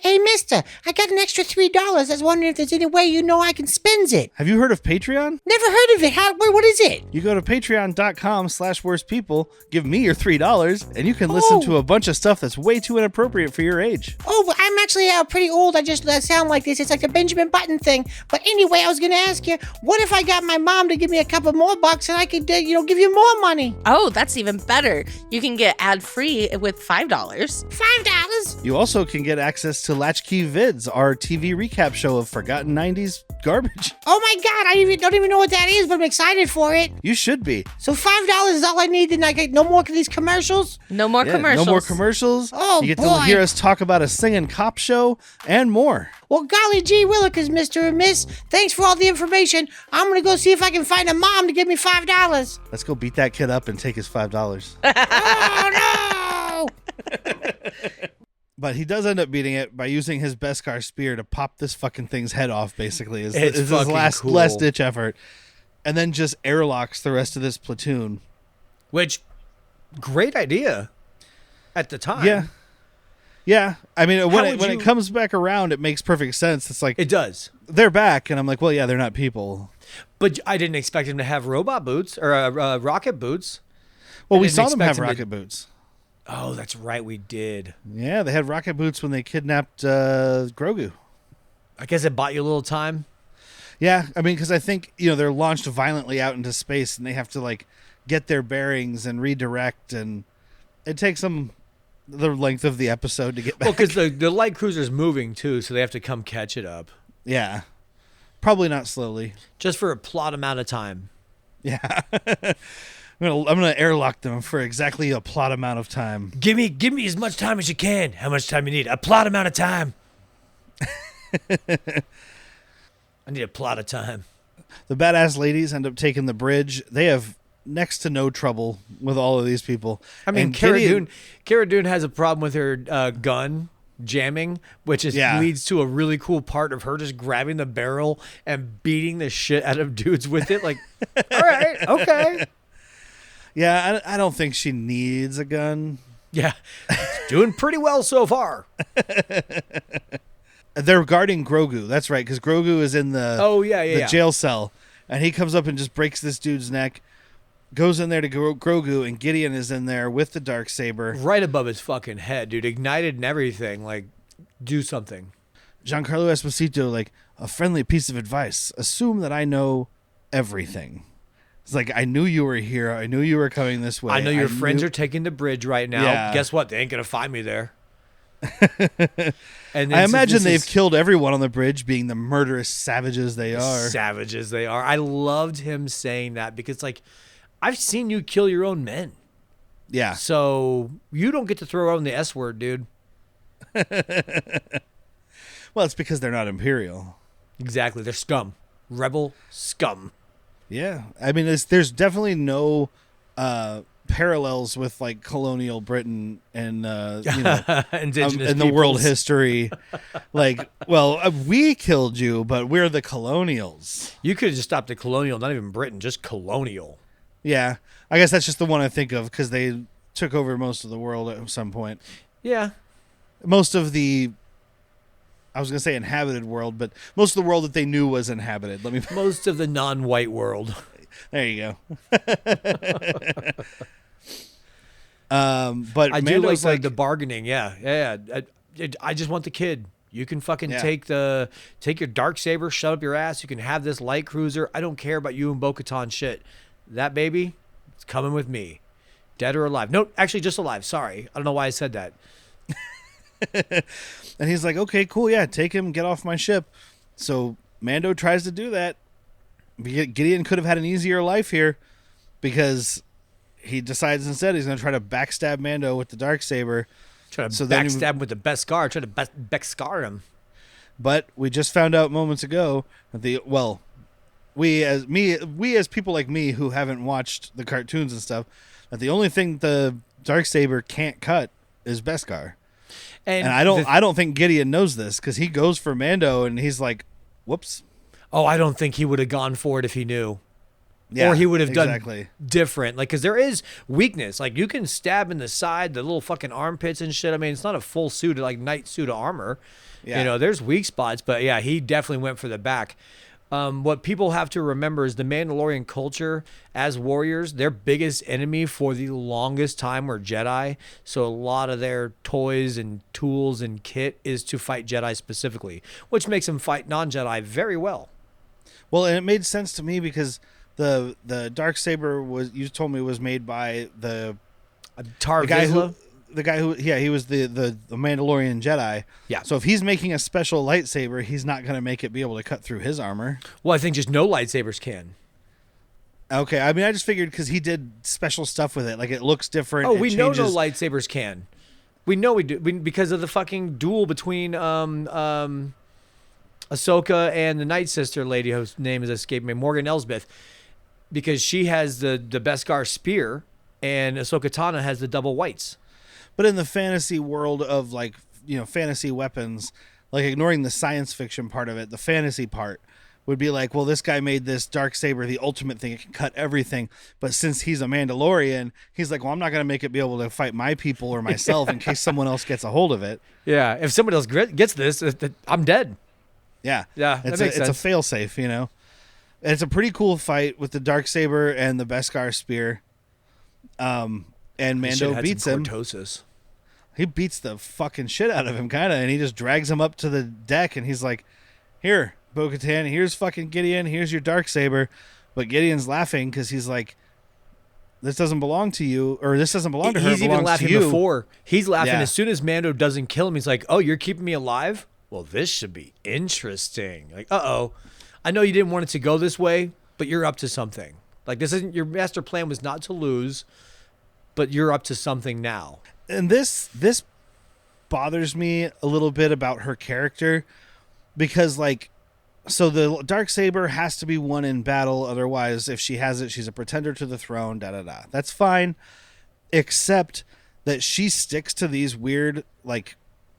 Hey, mister, I got an extra $3. I was wondering if there's any way you know I can spend it. Have you heard of Patreon? Never heard of it. What is it? You go to patreon.com/worstpeople, give me your $3, and you can listen to a bunch of stuff that's way too inappropriate for your age. Oh, well, I'm actually pretty old. I just sound like this. It's like the Benjamin Button thing. But anyway, I was going to ask you, what if I got my mom to give me a couple more bucks and I could, give you more money? Oh, that's even better. You can get ad-free with $5. $5? You also can get access to Latchkey Vids, our TV recap show of forgotten 90s garbage. Oh my God, I don't even know what that is, but I'm excited for it. You should be. So $5 is all I need, and I get no more of these commercials? No more commercials. No more commercials. Oh, you get boy. to hear us talk about a singing cop show and more. Well, golly gee willikers, Mr. and Miss. Thanks for all the information. I'm going to go see if I can find a mom to give me $5. Let's go beat that kid up and take his $5. Oh, no! But he does end up beating it by using his Beskar spear to pop this fucking thing's head off, basically. Is his last ditch effort. And then just airlocks the rest of this platoon. Which, great idea at the time. Yeah. Yeah. I mean, when it comes back around, it makes perfect sense. It's like... It does. They're back, and I'm like, well, yeah, they're not people. But I didn't expect him to have robot boots or rocket boots. Well, we saw them have rocket boots. Oh, that's right, we did. Yeah, they had rocket boots when they kidnapped Grogu. I guess it bought you a little time. Yeah, I mean, because I think, they're launched violently out into space, and they have to, like, get their bearings and redirect, and it takes them the length of the episode to get back. Well, because the light cruiser's moving, too, so they have to come catch it up. Yeah. Probably not slowly. Just for a plot amount of time. Yeah. I'm gonna airlock them for exactly a plot amount of time. Give me as much time as you can. How much time you need? A plot amount of time. I need a plot of time. The badass ladies end up taking the bridge. They have next to no trouble with all of these people. I mean, Cara Dune has a problem with her gun jamming, which leads to a really cool part of her just grabbing the barrel and beating the shit out of dudes with it. Like, all right, okay. Yeah, I don't think she needs a gun. Yeah, it's doing pretty well so far. They're guarding Grogu. That's right, because Grogu is in the jail cell, and he comes up and just breaks this dude's neck, goes in there to Grogu, and Gideon is in there with the Darksaber. Right above his fucking head, dude. Ignited and everything. Like, do something. Giancarlo Esposito, like, a friendly piece of advice. Assume that I know everything. It's like, I knew you were here. I knew you were coming this way. I know your friends are taking the bridge right now. Yeah. Guess what? They ain't going to find me there. And I imagine they've killed everyone on the bridge, being the murderous savages they are. Savages they are. I loved him saying that because, like, I've seen you kill your own men. Yeah. So you don't get to throw around the S word, dude. Well, it's because they're not Imperial. Exactly. They're scum. Rebel scum. Yeah. I mean, there's definitely no parallels with, like, colonial Britain and, indigenous in the world history. Like, well, we killed you, but we're the colonials. You could have just stopped at colonial, not even Britain, just colonial. Yeah. I guess that's just the one I think of because they took over most of the world at some point. Yeah. Most of the... I was going to say inhabited world, but most of the world that they knew was inhabited. Most of the non-white world. There you go. But I Mando's do like the bargaining. Yeah. I just want the kid. You can fucking take your Darksaber, shut up your ass. You can have this light cruiser. I don't care about you and Bo-Katan shit. That baby, it's coming with me. Dead or alive. No, actually just alive. Sorry. I don't know why I said that. And he's like, okay, cool, yeah, take him, get off my ship. So Mando tries to do that. Gideon could have had an easier life here because he decides instead he's going to try to backstab Mando with the Darksaber. Try to backstab him with the Beskar. Try to Beskar him. But we just found out moments ago that we as people like me who haven't watched the cartoons and stuff, that the only thing the Darksaber can't cut is Beskar. And I don't think Gideon knows this because he goes for Mando and he's like, whoops. Oh, I don't think he would have gone for it if he knew. Yeah, or he would have done different. Like, because there is weakness. Like, you can stab in the side, the little fucking armpits and shit. I mean, it's not a full suit, like knight suit of armor. Yeah. There's weak spots. But, yeah, he definitely went for the back. What people have to remember is the Mandalorian culture as warriors, their biggest enemy for the longest time were Jedi. So a lot of their toys and tools and kit is to fight Jedi specifically, which makes them fight non-Jedi very well. Well, and it made sense to me because the Darksaber you told me was made by the guy who he was the Mandalorian Jedi. Yeah. So if he's making a special lightsaber, he's not going to make it be able to cut through his armor. Well, I think just no lightsabers can. Okay. I mean, I just figured because he did special stuff with it. Like, it looks different. Oh, we know no lightsabers can. We know we do because of the fucking duel between Ahsoka and the Night Sister lady whose name is escaping me, Morgan Elsbeth, because she has the Beskar spear and Ahsoka Tano has the double whites. But in the fantasy world of like, fantasy weapons, like ignoring the science fiction part of it, the fantasy part would be like, well, this guy made this Darksaber, the ultimate thing. It can cut everything. But since he's a Mandalorian, he's like, well, I'm not going to make it be able to fight my people or myself in case someone else gets a hold of it. Yeah. If someone else gets this, I'm dead. Yeah. Yeah. It's a fail-safe, And it's a pretty cool fight with the Darksaber and the Beskar spear. And Mando beats him. Cortosis. He beats the fucking shit out of him, kind of, and he just drags him up to the deck, and he's like, here, Bo-Katan, here's fucking Gideon, here's your Darksaber. But Gideon's laughing because he's like, this doesn't belong to you, or this doesn't belong to her. He's even laughing before. He's laughing Yeah. as soon as Mando doesn't kill him. He's like, oh, you're keeping me alive? Well, this should be interesting. Like, uh-oh. I know you didn't want it to go this way, but you're up to something. Like, this isn't, your master plan was not to lose, but you're up to something now. And this bothers me a little bit about her character because, like, so the Darksaber has to be won in battle. Otherwise, if she has it, she's a pretender to the throne, da-da-da. That's fine, except that she sticks to these weird, like,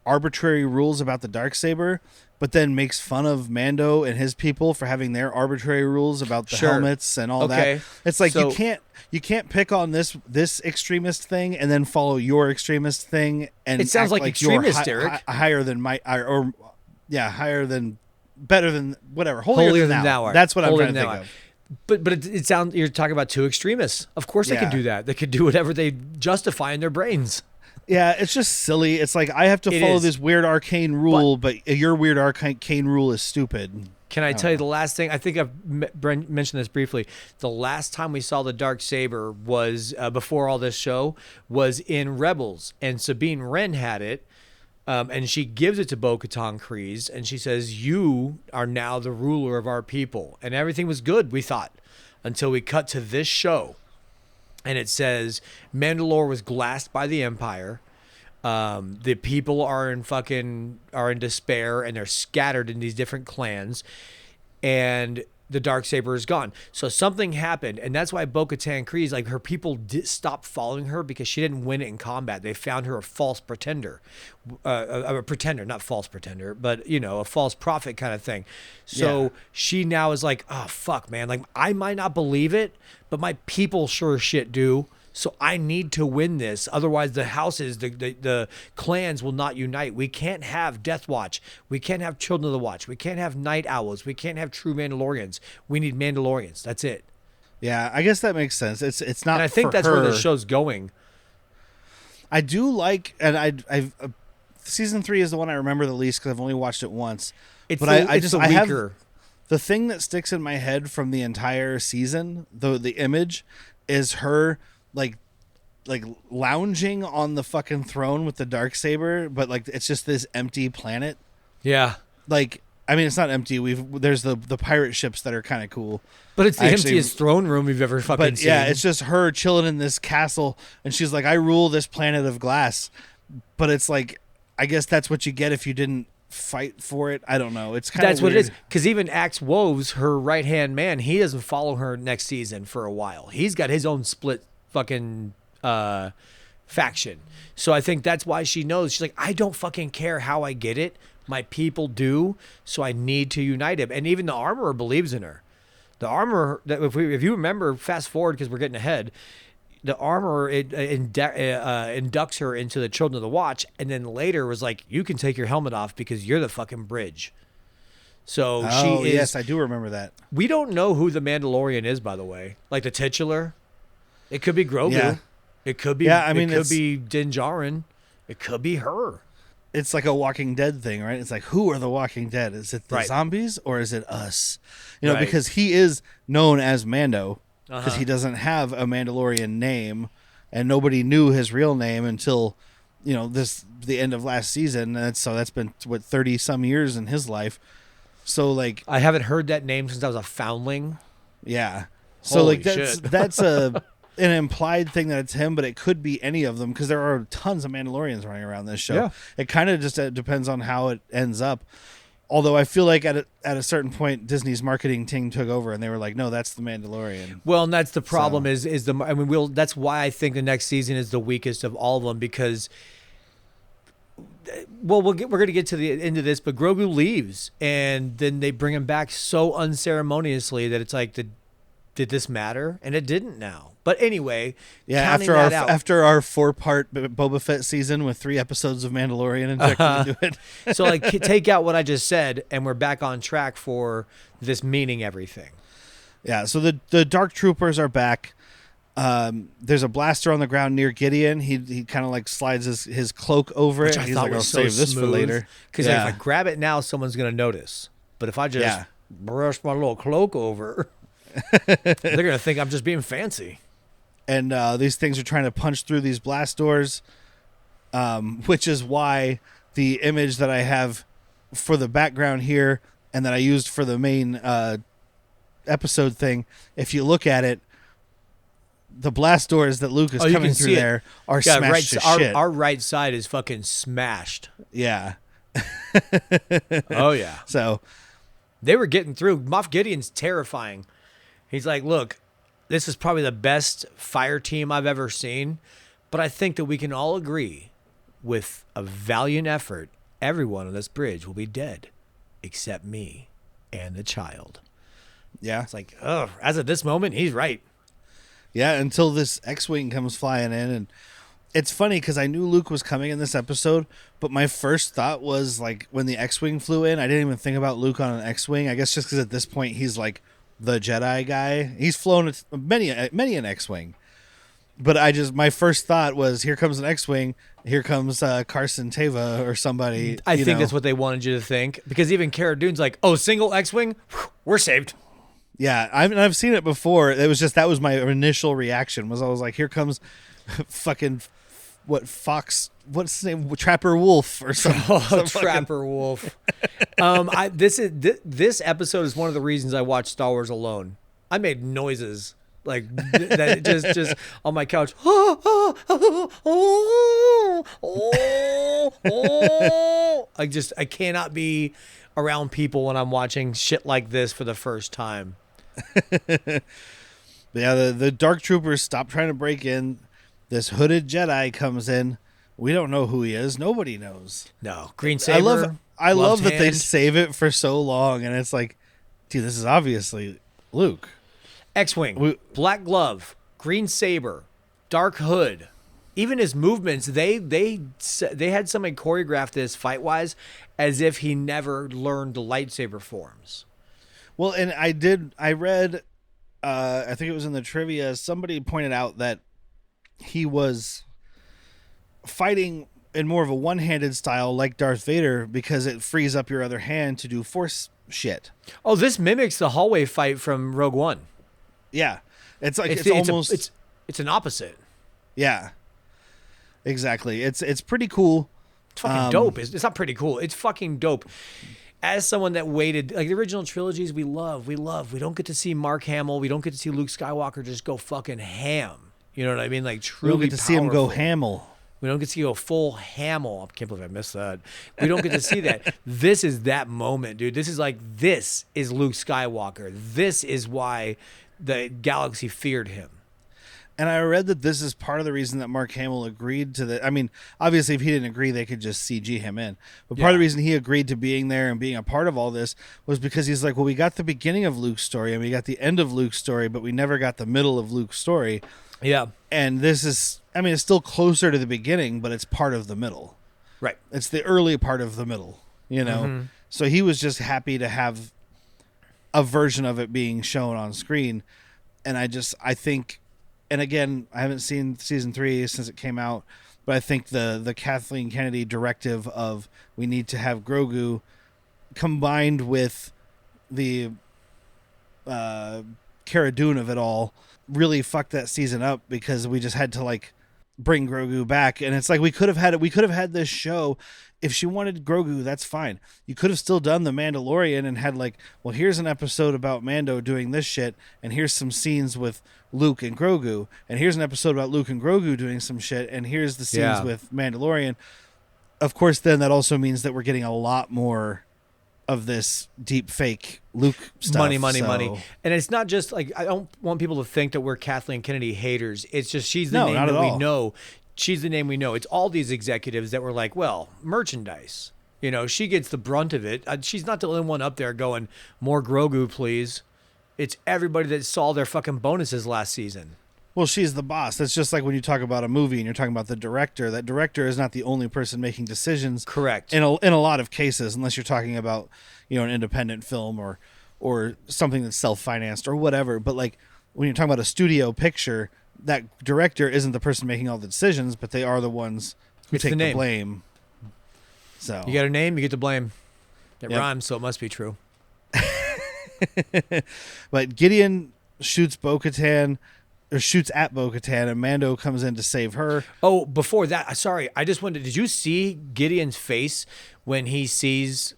arbitrary rules about the Darksaber, but then makes fun of Mando and his people for having their arbitrary rules about the helmets and all that. It's like, so, you can't pick on this extremist thing and then follow your extremist thing. And it sounds like extremist, Derek. Higher than higher than, better than, whatever. Holier than thou art. That's what I'm trying to think of. But it sounds, you're talking about two extremists. Of course they can do that. They could do whatever they justify in their brains. Yeah, it's just silly. It's like, I have to follow this weird arcane rule, but your weird arcane rule is stupid. Can I tell you the last thing? I think I've mentioned this briefly. The last time we saw the Darksaber was, before all this show, was in Rebels. And Sabine Wren had it, and she gives it to Bo-Katan Kryze, and she says, you are now the ruler of our people. And everything was good, we thought, until we cut to this show. And it says Mandalore was glassed by the Empire. The people are in despair, and they're scattered in these different clans. And the Darksaber is gone. So something happened, and that's why Bo-Katan Kryze, like, her people stopped following her because she didn't win it in combat. They found her a false pretender, a pretender, not false pretender, but a false prophet kind of thing. So she now is like, oh fuck, man, like, I might not believe it, but my people sure as shit do. So I need to win this. Otherwise, the houses, the clans will not unite. We can't have Death Watch. We can't have Children of the Watch. We can't have Night Owls. We can't have true Mandalorians. We need Mandalorians. That's it. Yeah, I guess that makes sense. It's not. And I think that's where the show's going. I do like, and I've season 3 is the one I remember the least because I've only watched it once. I have the thing that sticks in my head from the entire season. The image is her. Like lounging on the fucking throne with the Darksaber, but like it's just this empty planet. Yeah. Like, I mean, it's not empty. There's the pirate ships that are kind of cool. But it's the emptiest throne room we've ever fucking seen. Yeah, it's just her chilling in this castle, and she's like, I rule this planet of glass. But it's like, I guess that's what you get if you didn't fight for it. I don't know. It's kind of That's what it is. Because even Axe Woves, her right-hand man, he doesn't follow her next season for a while. He's got his own split fucking faction. So I think that's why she knows. She's like, I don't fucking care how I get it. My people do. So I need to unite him. And even the armorer believes in her. The armorer, if you remember, fast forward because we're getting ahead, the armorer inducts her into the Children of the Watch, and then later was like, you can take your helmet off because you're the fucking bridge. So she is. Yes, I do remember that. We don't know who the Mandalorian is, by the way. Like the titular. It could be Grogu. Yeah. It could be. Yeah, I mean, it could be Din Djarin. It could be her. It's like a Walking Dead thing, right? It's like, who are the Walking Dead? Is it the zombies or is it us? Because he is known as Mando because he doesn't have a Mandalorian name, and nobody knew his real name until the end of last season. And so that's been 30 some years in his life. So like, I haven't heard that name since I was a foundling. Yeah. So Holy like shit. that's an implied thing that it's him, but it could be any of them because there are tons of Mandalorians running around this show. Yeah. It kind of just depends on how it ends up. Although I feel like at a certain point, Disney's marketing team took over, and they were like, "No, that's the Mandalorian." Well, and that's the problem. That's why I think the next season is the weakest of all of them because. Well, we're going to get to the end of this, but Grogu leaves, and then they bring him back so unceremoniously that it's like, did this matter? And it didn't now. But anyway, yeah. After our 4-part Boba Fett season with 3 episodes of Mandalorian injected into it, so like take out what I just said, and we're back on track for this meaning everything. Yeah. So the Dark Troopers are back. There's a blaster on the ground near Gideon. He kind of like slides his cloak over it. He's like, I'll save this for later. Because if I grab it now, someone's going to notice. But if I just brush my little cloak over, they're going to think I'm just being fancy. And these things are trying to punch through these blast doors, which is why the image that I have for the background here and that I used for the main episode thing, if you look at it, the blast doors that Luke is coming through there are smashed to shit. Our right side is fucking smashed. Yeah. Oh, yeah. So they were getting through. Moff Gideon's terrifying. He's like, look, this is probably the best fire team I've ever seen, but I think that we can all agree with a valiant effort, everyone on this bridge will be dead except me and the child. Yeah. It's like, oh, as of this moment, he's right. Yeah, until this X-Wing comes flying in. And it's funny because I knew Luke was coming in this episode, but my first thought was like when the X-Wing flew in, I didn't even think about Luke on an X-Wing. I guess just because at this point he's like the Jedi guy. He's flown many an X-Wing. But my first thought was, here comes an X-Wing, here comes Carson Teva or somebody. I think that's what they wanted you to think. Because even Cara Dune's like, oh, single X-Wing? Whew, we're saved. Yeah, I've seen it before. It was just, that was my initial reaction, was I was like, here comes fucking, what's his name? Trapper Wolf or something. Oh, Trapper Wolf. This episode is one of the reasons I watched Star Wars alone. I made noises like that just on my couch. I cannot be around people when I'm watching shit like this for the first time. Yeah, the Dark Troopers stop trying to break in. This hooded Jedi comes in. We don't know who he is. Nobody knows. No, green saber. I love that they save it for so long, and it's like, dude, this is obviously Luke. X-Wing, black glove, green saber, dark hood. Even his movements, they had somebody choreograph this fight-wise as if he never learned the lightsaber forms. Well, and I read, I think it was in the trivia, somebody pointed out that he was fighting in more of a one-handed style like Darth Vader because it frees up your other hand to do force shit. Oh, this mimics the hallway fight from Rogue One. Yeah. It's like it's an opposite. Yeah. Exactly. It's pretty cool. It's fucking dope. It's not pretty cool. It's fucking dope. As someone that waited, like the original trilogies, we love. We don't get to see Mark Hamill. We don't get to see Luke Skywalker just go fucking ham. You know what I mean? Like truly we don't get to see him go Hamill. We don't get to see a full Hamill. I can't believe I missed that. We don't get to see that. This is that moment, dude. This is Luke Skywalker. This is why the galaxy feared him. And I read that this is part of the reason that Mark Hamill agreed to the. I mean, obviously, if he didn't agree, they could just CG him in. But part of the reason he agreed to being there and being a part of all this was because he's like, well, we got the beginning of Luke's story and we got the end of Luke's story, but we never got the middle of Luke's story. Yeah. And this is, I mean, it's still closer to the beginning, but it's part of the middle. Right. It's the early part of the middle, you know? Mm-hmm. So he was just happy to have a version of it being shown on screen. And I think. And again, I haven't seen season 3 since it came out, but I think the Kathleen Kennedy directive of we need to have Grogu combined with the Cara Dune of it all really fucked that season up because we just had to like bring Grogu back. And it's like we could have had this show. If she wanted Grogu, that's fine. You could have still done The Mandalorian and had like, well, here's an episode about Mando doing this shit, and here's some scenes with Luke and Grogu, and here's an episode about Luke and Grogu doing some shit, and here's the scenes with Mandalorian. Of course, then that also means that we're getting a lot more of this deep fake Luke stuff. Money. And it's not just like, I don't want people to think that we're Kathleen Kennedy haters. It's just she's the name that we know. She's the name we know. It's all these executives that were like, well, merchandise. You know, she gets the brunt of it. She's not the only one up there going, more Grogu, please. It's everybody that saw their fucking bonuses last season. Well, she's the boss. That's just like when you talk about a movie and you're talking about the director. That director is not the only person making decisions. Correct. In a lot of cases, unless you're talking about, you know, an independent film or something that's self-financed or whatever. But like when you're talking about a studio picture, that director isn't the person making all the decisions, but they are the ones who take the blame. So you got a name, you get the blame. It Yep. rhymes, so it must be true. But Gideon shoots Bo-Katan, or shoots at Bo-Katan, and Mando comes in to save her. Oh, before that, sorry, I just wondered, did you see Gideon's face when he sees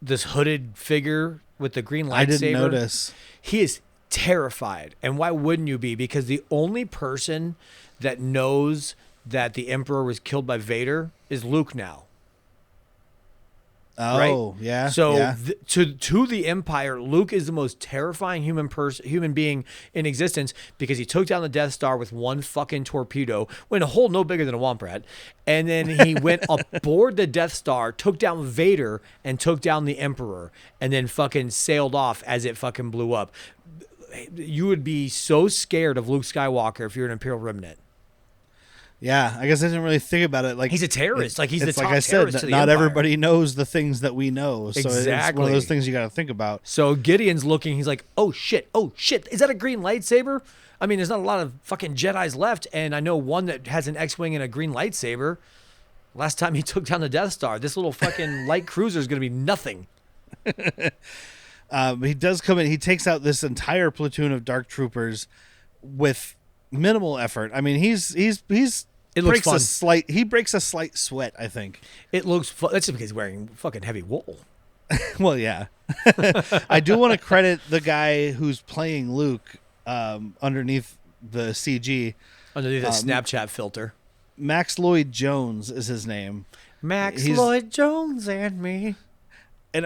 this hooded figure with the green lightsaber? I didn't notice. He is terrified. And why wouldn't you be? Because the only person that knows that the Emperor was killed by Vader is Luke now. Oh, right? Yeah. So yeah. To the Empire, Luke is the most terrifying human being in existence because he took down the Death Star with one fucking torpedo, went a hole no bigger than a womp rat, and then he went aboard the Death Star, took down Vader, and took down the Emperor, and then fucking sailed off as it fucking blew up. You would be so scared of Luke Skywalker if you're an Imperial Remnant. Yeah, I guess I didn't really think about it. Like he's a terrorist. Like he's the top like I said, terrorist to the not Empire. Everybody knows the things that we know. So it's one of those things you got to think about. So Gideon's looking. He's like, oh shit. Is that a green lightsaber? I mean, there's not a lot of fucking Jedis left, and I know one that has an X-wing and a green lightsaber. Last time he took down the Death Star, this little fucking light cruiser is going to be nothing. He does come in. He takes out this entire platoon of dark troopers with minimal effort. I mean, It looks fun. He breaks a slight sweat, I think. It looks fun. That's just because he's wearing fucking heavy wool. Well, yeah. I do want to credit the guy who's playing Luke underneath the CG. Underneath the Snapchat filter. Max Lloyd Jones is his name. He's Lloyd Jones and me. And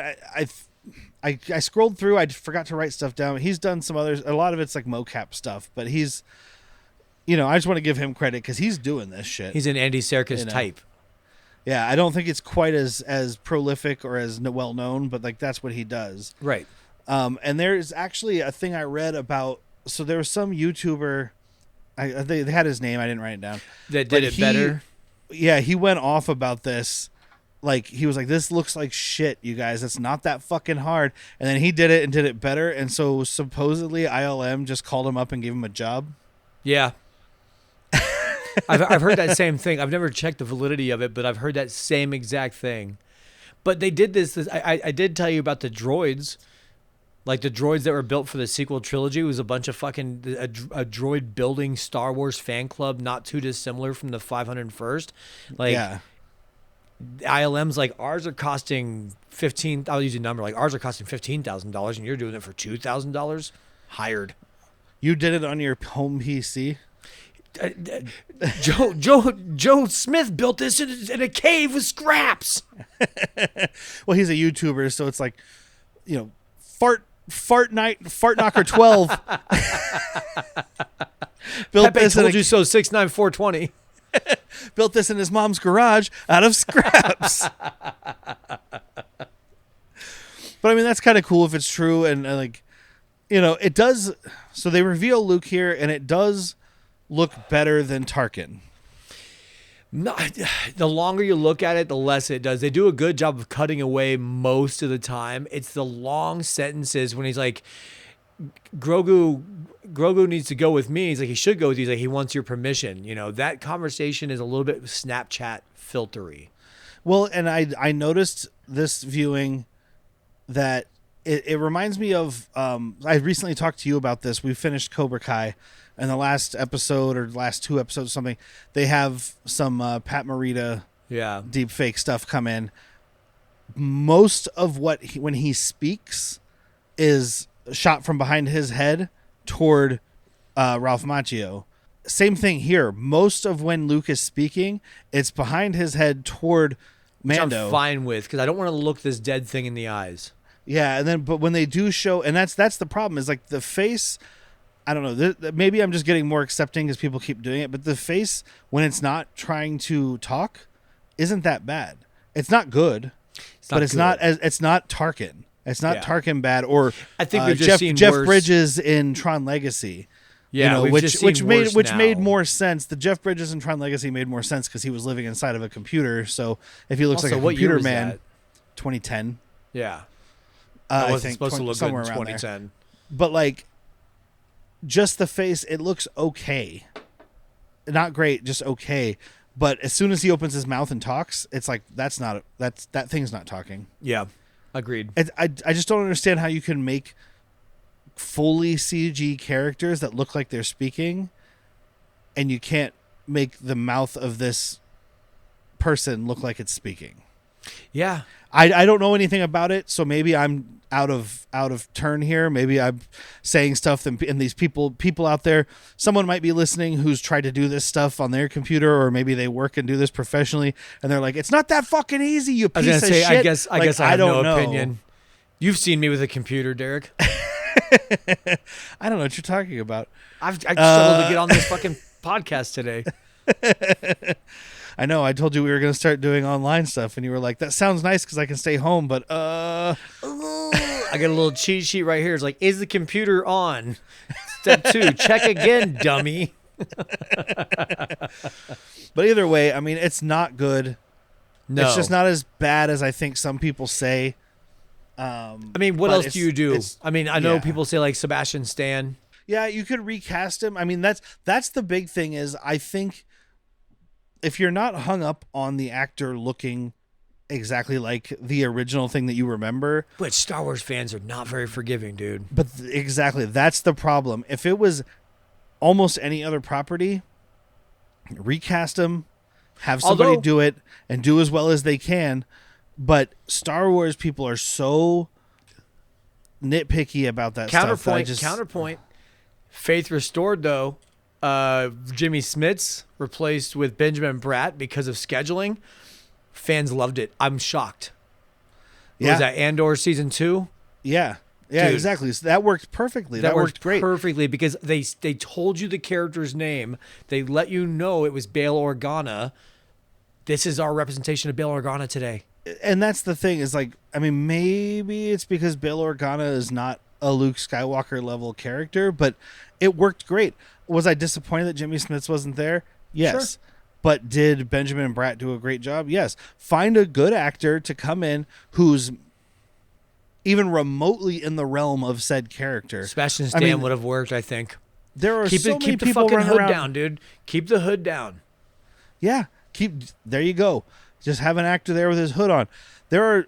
I scrolled through. I forgot to write stuff down. He's done some others. A lot of it's like mocap stuff, but he's... You know, I just want to give him credit because he's doing this shit. He's an Andy Serkis type. Yeah, I don't think it's quite as prolific or as well known, but like that's what he does. Right. And there's actually a thing I read about. So there was some YouTuber. They had his name. I didn't write it down. That did it better. Yeah, he went off about this. Like he was like, "This looks like shit, you guys. It's not that fucking hard." And then he did it and did it better. And so supposedly ILM just called him up and gave him a job. Yeah. I've heard that same thing. I've never checked the validity of it, but I've heard that same exact thing. But they did this I did tell you about the droids. Like the droids that were built for the sequel trilogy was a bunch of fucking a droid building Star Wars fan club, not too dissimilar from the 501st. Like, yeah. ILM's like, ours are costing I'll use a number, like ours are costing $15,000 and you're doing it for $2,000. Hired. You did it on your home PC? Joe Smith built this in a cave with scraps. Well, he's a YouTuber, so it's like, you know, fart knocker 12. Built Pepe this told you so. 69420. Built this in his mom's garage out of scraps. But I mean, that's kind of cool if it's true, and like, you know, it does. So they reveal Luke here, and it does look better than Tarkin. No, the longer you look at it, the less it does. They do a good job of cutting away most of the time. It's the long sentences when he's like, Grogu needs to go with me. He's like, he should go with you. He's like, he wants your permission. You know, that conversation is a little bit Snapchat filtery. Well, and I noticed this viewing that it reminds me of, I recently talked to you about this. We finished Cobra Kai. And the last episode or last two episodes or something, they have some Pat Morita deep fake stuff come in. Most of when he speaks is shot from behind his head toward Ralph Macchio. Same thing here. Most of when Luke is speaking, it's behind his head toward Mando. Which I'm fine with because I don't want to look this dead thing in the eyes. Yeah, and then but when they do show, and that's the problem is like the face. I don't know. Maybe I'm just getting more accepting because people keep doing it. But the face, when it's not trying to talk, isn't that bad. It's not good, but it's not Tarkin. It's not Tarkin bad, or I think we've just seen Jeff worse. Bridges in Tron Legacy. Yeah, which made more sense. The Jeff Bridges in Tron Legacy made more sense because he was living inside of a computer. So if he looks Also, like a what year computer was man, that? 2010. Yeah, I wasn't think supposed to look good in somewhere around there. 2010. But like, just the face, it looks okay. Not great, just okay. But as soon as he opens his mouth and talks, it's like that thing's not talking. Yeah, agreed. I just don't understand how you can make fully CG characters that look like they're speaking, and you can't make the mouth of this person look like it's speaking. Yeah, I don't know anything about it, so maybe I'm out of turn here. Maybe I'm saying stuff and these people out there, someone might be listening who's tried to do this stuff on their computer, or maybe they work and do this professionally, and they're like, it's not that fucking easy, you piece of shit. I guess I have don't no know. opinion. You've seen me with a computer, Derek. I don't know what you're talking about. I struggled to get on this fucking podcast today. I know. I told you we were going to start doing online stuff, and you were like, "That sounds nice because I can stay home." But I got a little cheat sheet right here. It's like, is the computer on? Step 2, check again, dummy. But either way, I mean, it's not good. No, It's just not as bad as I think some people say. I mean, what but else do you do? I mean, I know yeah. people say like Sebastian Stan. Yeah, you could recast him. I mean, that's the big thing is I think if you're not hung up on the actor looking exactly like the original thing that you remember. Which Star Wars fans are not very forgiving, dude. But exactly, that's the problem. If it was almost any other property, recast them, have somebody do it, and do as well as they can. But Star Wars people are so nitpicky about that stuff. Counterpoint. Faith restored, though. Jimmy Smits replaced with Benjamin Bratt because of scheduling. Fans loved it. I'm shocked. Yeah. Was that Andor season 2? Yeah, Dude. exactly. So that worked perfectly. That worked great. Perfectly because they told you the character's name. They let you know it was Bail Organa. This is our representation of Bail Organa today. And that's the thing is like, I mean, maybe it's because Bail Organa is not a Luke Skywalker level character, but it worked great. Was I disappointed that Jimmy Smits wasn't there? Yes. Sure. But did Benjamin Bratt do a great job? Yes. Find a good actor to come in who's even remotely in the realm of said character. Sebastian Stan would have worked, I think. There are Keep so many the people fucking running hood around. down, dude. Keep the hood down. Yeah. There you go. Just have an actor there with his hood on. There are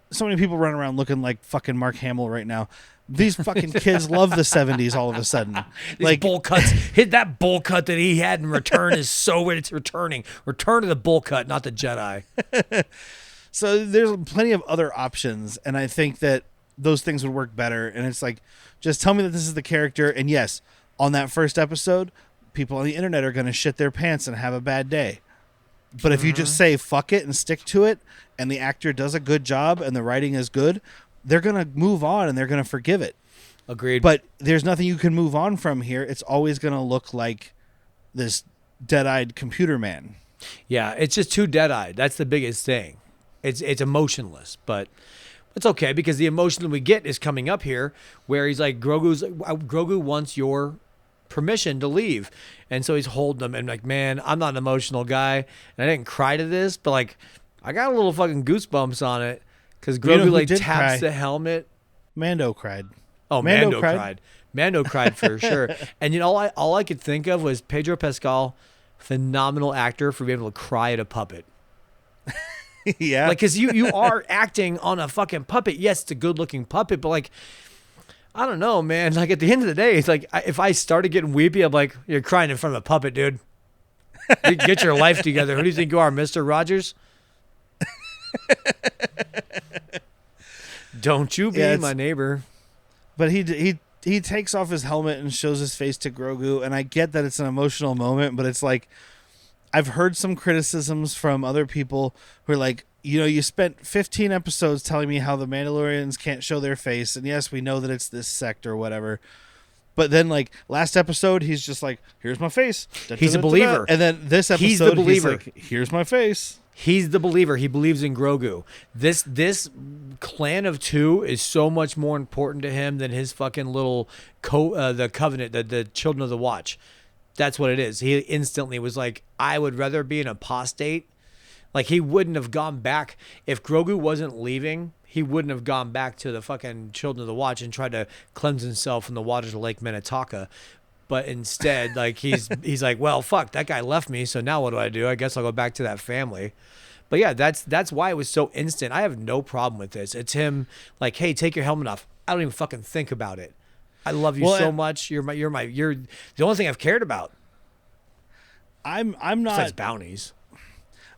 so many people running around looking like fucking Mark Hamill right now. These fucking kids love the 70s all of a sudden. These bowl cuts. Hit that bowl cut that he had in Return is so weird. It's returning. Return to the bowl cut, not the Jedi. So there's plenty of other options, and I think that those things would work better. And it's like, just tell me that this is the character. And yes, on that first episode, people on the internet are going to shit their pants and have a bad day. But if you just say fuck it and stick to it, and the actor does a good job and the writing is good, they're going to move on and they're going to forgive it. Agreed. But there's nothing you can move on from here. It's always going to look like this dead-eyed computer man. Yeah, it's just too dead-eyed. That's the biggest thing. It's emotionless, but it's okay because the emotion that we get is coming up here where he's like, Grogu wants your permission to leave. And so he's holding them and like, man, I'm not an emotional guy. And I didn't cry to this, but like, I got a little fucking goosebumps on it because Grogu like taps cry? the helmet. Mando cried. Oh, Mando cried. Mando cried for sure. And you know, all I could think of was Pedro Pascal, phenomenal actor for being able to cry at a puppet. Yeah. Like, because you are acting on a fucking puppet. Yes, it's a good looking puppet, but like, I don't know, man. Like at the end of the day, it's like if I started getting weepy, I'm like, you're crying in front of a puppet, dude. Get your life together. Who do you think you are, Mr. Rogers? Don't you be my neighbor. But he takes off his helmet and shows his face to Grogu, and I get that it's an emotional moment, but it's like I've heard some criticisms from other people who are like, you spent 15 episodes telling me how the Mandalorians can't show their face, and yes, we know that it's this sect or whatever. But then, like, last episode, he's just like, here's my face. He's a believer. And then this episode, He's the believer. like, here's my face. He's the believer. He believes in Grogu. This clan of two is so much more important to him than his fucking little the Covenant, the Children of the Watch. That's what it is. He instantly was like, I would rather be an apostate. Like, he wouldn't have gone back. If Grogu wasn't leaving, he wouldn't have gone back to the fucking Children of the Watch and tried to cleanse himself in the waters of Lake Minnetonka. But instead, like, he's like, well, fuck, that guy left me, so now what do? I guess I'll go back to that family. But yeah, that's why it was so instant. I have no problem with this. It's him like, hey, take your helmet off. I don't even fucking think about it. I love you so much. You're the only thing I've cared about. I'm not besides bounties.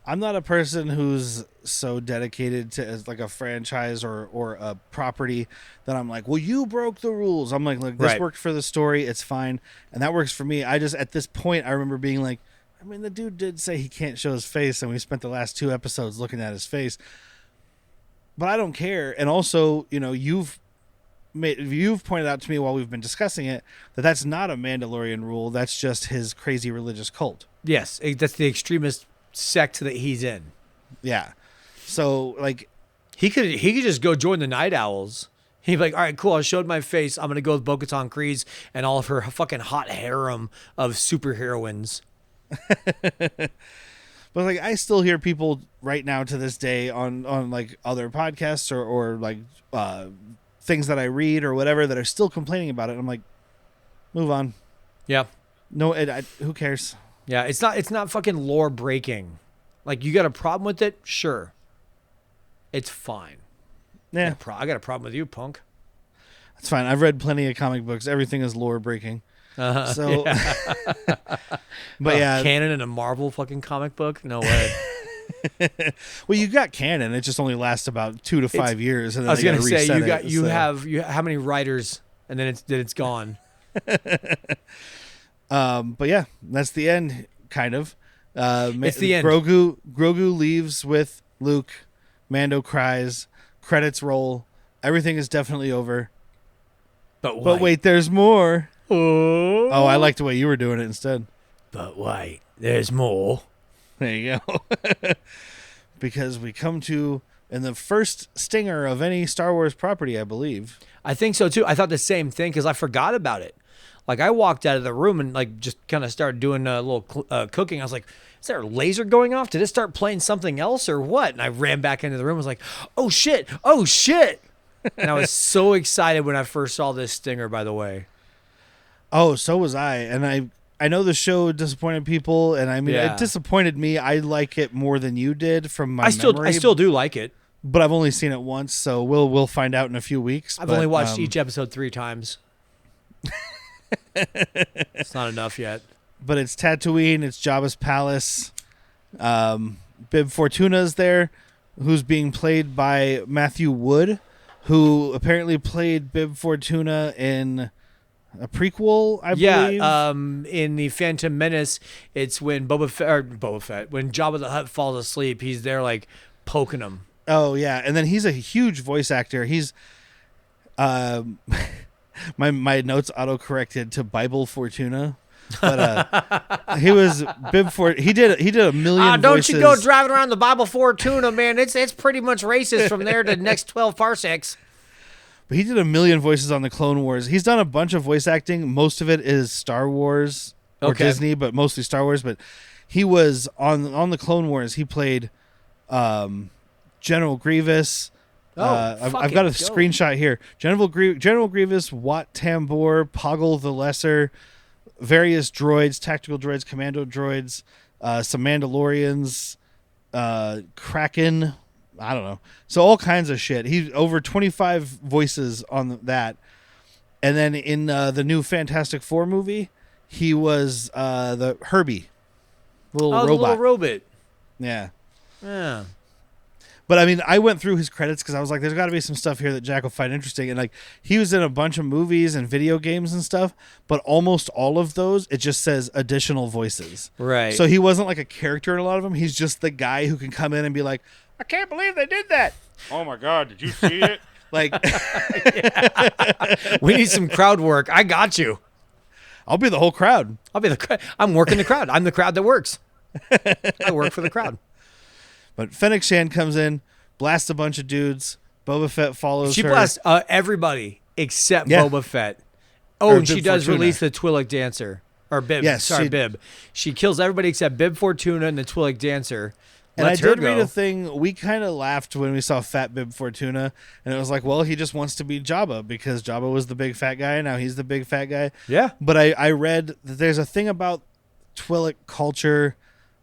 I'm not a person who's so dedicated to like a franchise or a property that I'm like, well, you broke the rules. I'm like, look, this worked for the story. It's fine. And that works for me. I just, at this point, I remember being like, I mean, the dude did say he can't show his face, and we spent the last 2 episodes looking at his face. But I don't care. And also, you've pointed out to me while we've been discussing it that that's not a Mandalorian rule. That's just his crazy religious cult. Yes, that's the extremist sect that he's in. Yeah. So, like, he could just go join the Night Owls. He'd be like, all right, cool, I showed my face. I'm going to go with Bo-Katan Kryze and all of her fucking hot harem of superheroines. But, like, I still hear people right now to this day on like, other podcasts or like, things that I read or whatever that are still complaining about it. I'm like, move on. Yeah. No, who cares? Yeah, it's not fucking lore breaking. Like, you got a problem with it? Sure. It's fine. Yeah. I got a problem with you, punk. That's fine. I've read plenty of comic books. Everything is lore breaking. So, yeah. But yeah. Canon in a Marvel fucking comic book? No way. Well, you got canon. It just only lasts about 2 to 5 years. And then I was going to say, you have how many writers, and then it's gone. But yeah, that's the end, kind of. It's the end. Grogu leaves with Luke. Mando cries. Credits roll. Everything is definitely over. But wait, there's more. Oh, I like the way you were doing it instead. But wait, there's more. There you go. Because we come to in the first stinger of any Star Wars property, I believe. I think so too. I thought the same thing because I forgot about it. Like, I walked out of the room and like just kind of started doing a little cooking. I was like, is there a laser going off? Did it start playing something else or what? And I ran back into the room. I was like, oh shit. And I was so excited when I first saw this stinger, by the way. Oh, so was I. And I know the show disappointed people, and I mean, It disappointed me. I like it more than you did from my memory. I still do like it. But I've only seen it once, so we'll find out in a few weeks. I've only watched each episode 3 times. It's not enough yet. But it's Tatooine. It's Jabba's palace. Bib Fortuna's there, who's being played by Matthew Wood, who apparently played Bib Fortuna in a prequel, I believe. Yeah, in the Phantom Menace, it's when when Jabba the Hutt falls asleep, he's there like poking him. Oh yeah, and then he's a huge voice actor. He's my notes auto-corrected to Bible Fortuna. But he was Bib Fort. He did a million. Don't voices. you go driving around the Bible Fortuna, man? It's pretty much racist from there to the next 12 parsecs. But he did a million voices on the Clone Wars. He's done a bunch of voice acting. Most of it is Star Wars or Disney, but mostly Star Wars. But he was on the Clone Wars. He played General Grievous. I've got a screenshot here. General Grievous, Wat Tambor, Poggle the Lesser, various droids, tactical droids, commando droids, some Mandalorians, Kraken. I don't know. So all kinds of shit. He's over 25 voices on that. And then in the new Fantastic Four movie, he was the Herbie, little robot. Little robot. Yeah. Yeah. But I mean, I went through his credits because I was like, there's got to be some stuff here that Jack will find interesting. And like, he was in a bunch of movies and video games and stuff, but almost all of those, it just says additional voices. Right. So he wasn't like a character in a lot of them. He's just the guy who can come in and be like, I can't believe they did that. Oh my God, did you see it? Like, We need some crowd work. I got you. I'll be the whole crowd. I'm working the crowd. I'm the crowd that works. I work for the crowd. But Fennec Shand comes in, blasts a bunch of dudes. Boba Fett follows She her. blasts everybody except Yeah. Boba Fett. Oh, Or and she Bib does Fortuna. release the Twi'lek dancer. Or Bib. Yes, Sorry, she- Bib. She kills everybody except Bib Fortuna and the Twi'lek dancer. And I Lets her did read go. a thing. We kind of laughed when we saw Fat Bib Fortuna, and it was like, well, he just wants to be Jabba because Jabba was the big fat guy. Now he's the big fat guy. Yeah. But I read that there's a thing about Twi'lek culture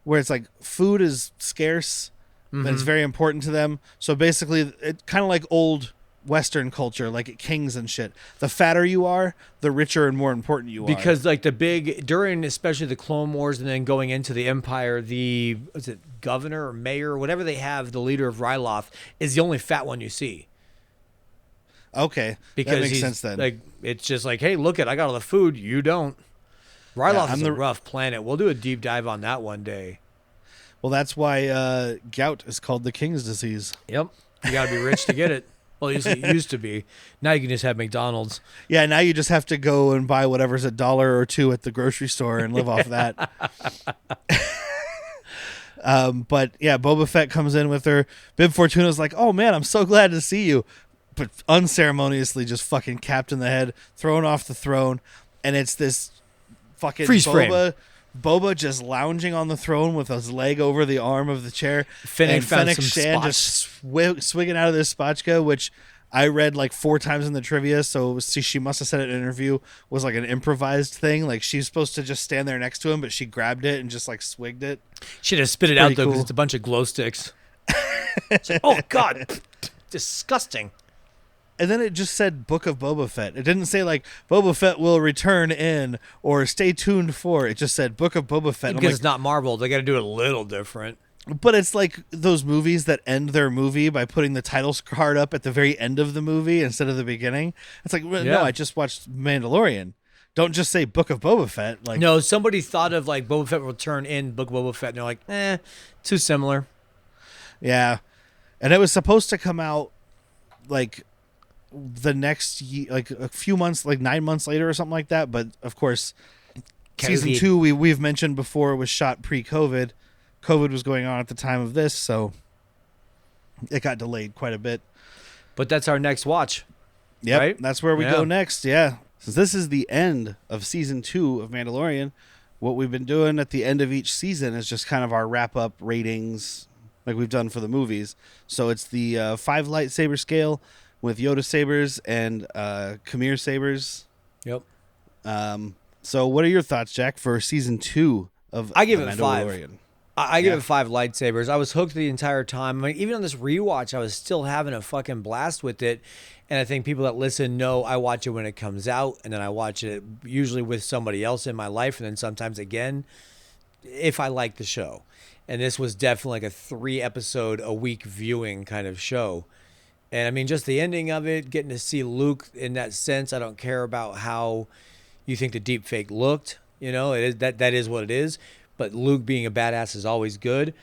where it's like food is scarce, but it's very important to them. So basically, it kind of like old Western culture, like kings and shit. The fatter you are, the richer and more important you are. Because like during especially the Clone Wars and then going into the Empire, was it governor or mayor or whatever they have, the leader of Ryloth is the only fat one you see. Okay, Because that makes he's sense then. like, it's just like, hey, look I got all the food, you don't. Ryloth I'm is the- a rough planet. We'll do a deep dive on that one day. Well, that's why gout is called the king's disease. Yep. You got to be rich to get it. Well, it used to be. Now you can just have McDonald's. Yeah, now you just have to go and buy whatever's $1 or $2 at the grocery store and live off that. But yeah, Boba Fett comes in with her. Bib Fortuna's like, "Oh man, I'm so glad to see you," but unceremoniously just fucking capped in the head, thrown off the throne, and it's this fucking Freeze frame. Boba just lounging on the throne with his leg over the arm of the chair. Fennec and found Fennec some Shand just swigging out of this spatchka, which I read like 4 times in the trivia. So she must have said it in an interview was like an improvised thing. Like she's supposed to just stand there next to him, but she grabbed it and just like swigged it. Should have spit it out Pretty though because cool. it's a bunch of glow sticks. It's like, oh God, disgusting. And then it just said Book of Boba Fett. It didn't say like Boba Fett will return in or stay tuned for. It just said Book of Boba Fett. And I'm Because like, it's not Marvel, they got to do it a little different. but it's like those movies that end their movie by putting the title card up at the very end of the movie instead of the beginning. It's like, well, Yeah. no, I just watched Mandalorian. Don't just say Book of Boba Fett. Like, No, somebody thought of like Boba Fett will return in Book of Boba Fett, and they're like, too similar. yeah. And it was supposed to come out like the next like a few months, like 9 months later or something like that. But of course, season COVID. 2 we've mentioned before was shot pre-COVID. COVID was going on at the time of this, so it got delayed quite a bit. But that's our next watch. Yep, Right? that's where we Yeah. go next. Yeah, since this is the end of season 2 of Mandalorian, what we've been doing at the end of each season is just kind of our wrap-up ratings, like we've done for the movies. So it's the 5 lightsaber scale with Yoda sabers and Khmer sabers. Yep. So what are your thoughts, Jack, for season 2 of I give The it 5. Mandalorian? I give Yeah. it 5 lightsabers. I was hooked the entire time. I mean, even on this rewatch, I was still having a fucking blast with it. And I think people that listen know I watch it when it comes out, and then I watch it usually with somebody else in my life, and then sometimes again if I like the show. And this was definitely like a 3-episode a week viewing kind of show. And I mean, just the ending of it, getting to see Luke in that sense. I don't care about how you think the deep fake looked. You know, it is that is what it is. But Luke being a badass is always good.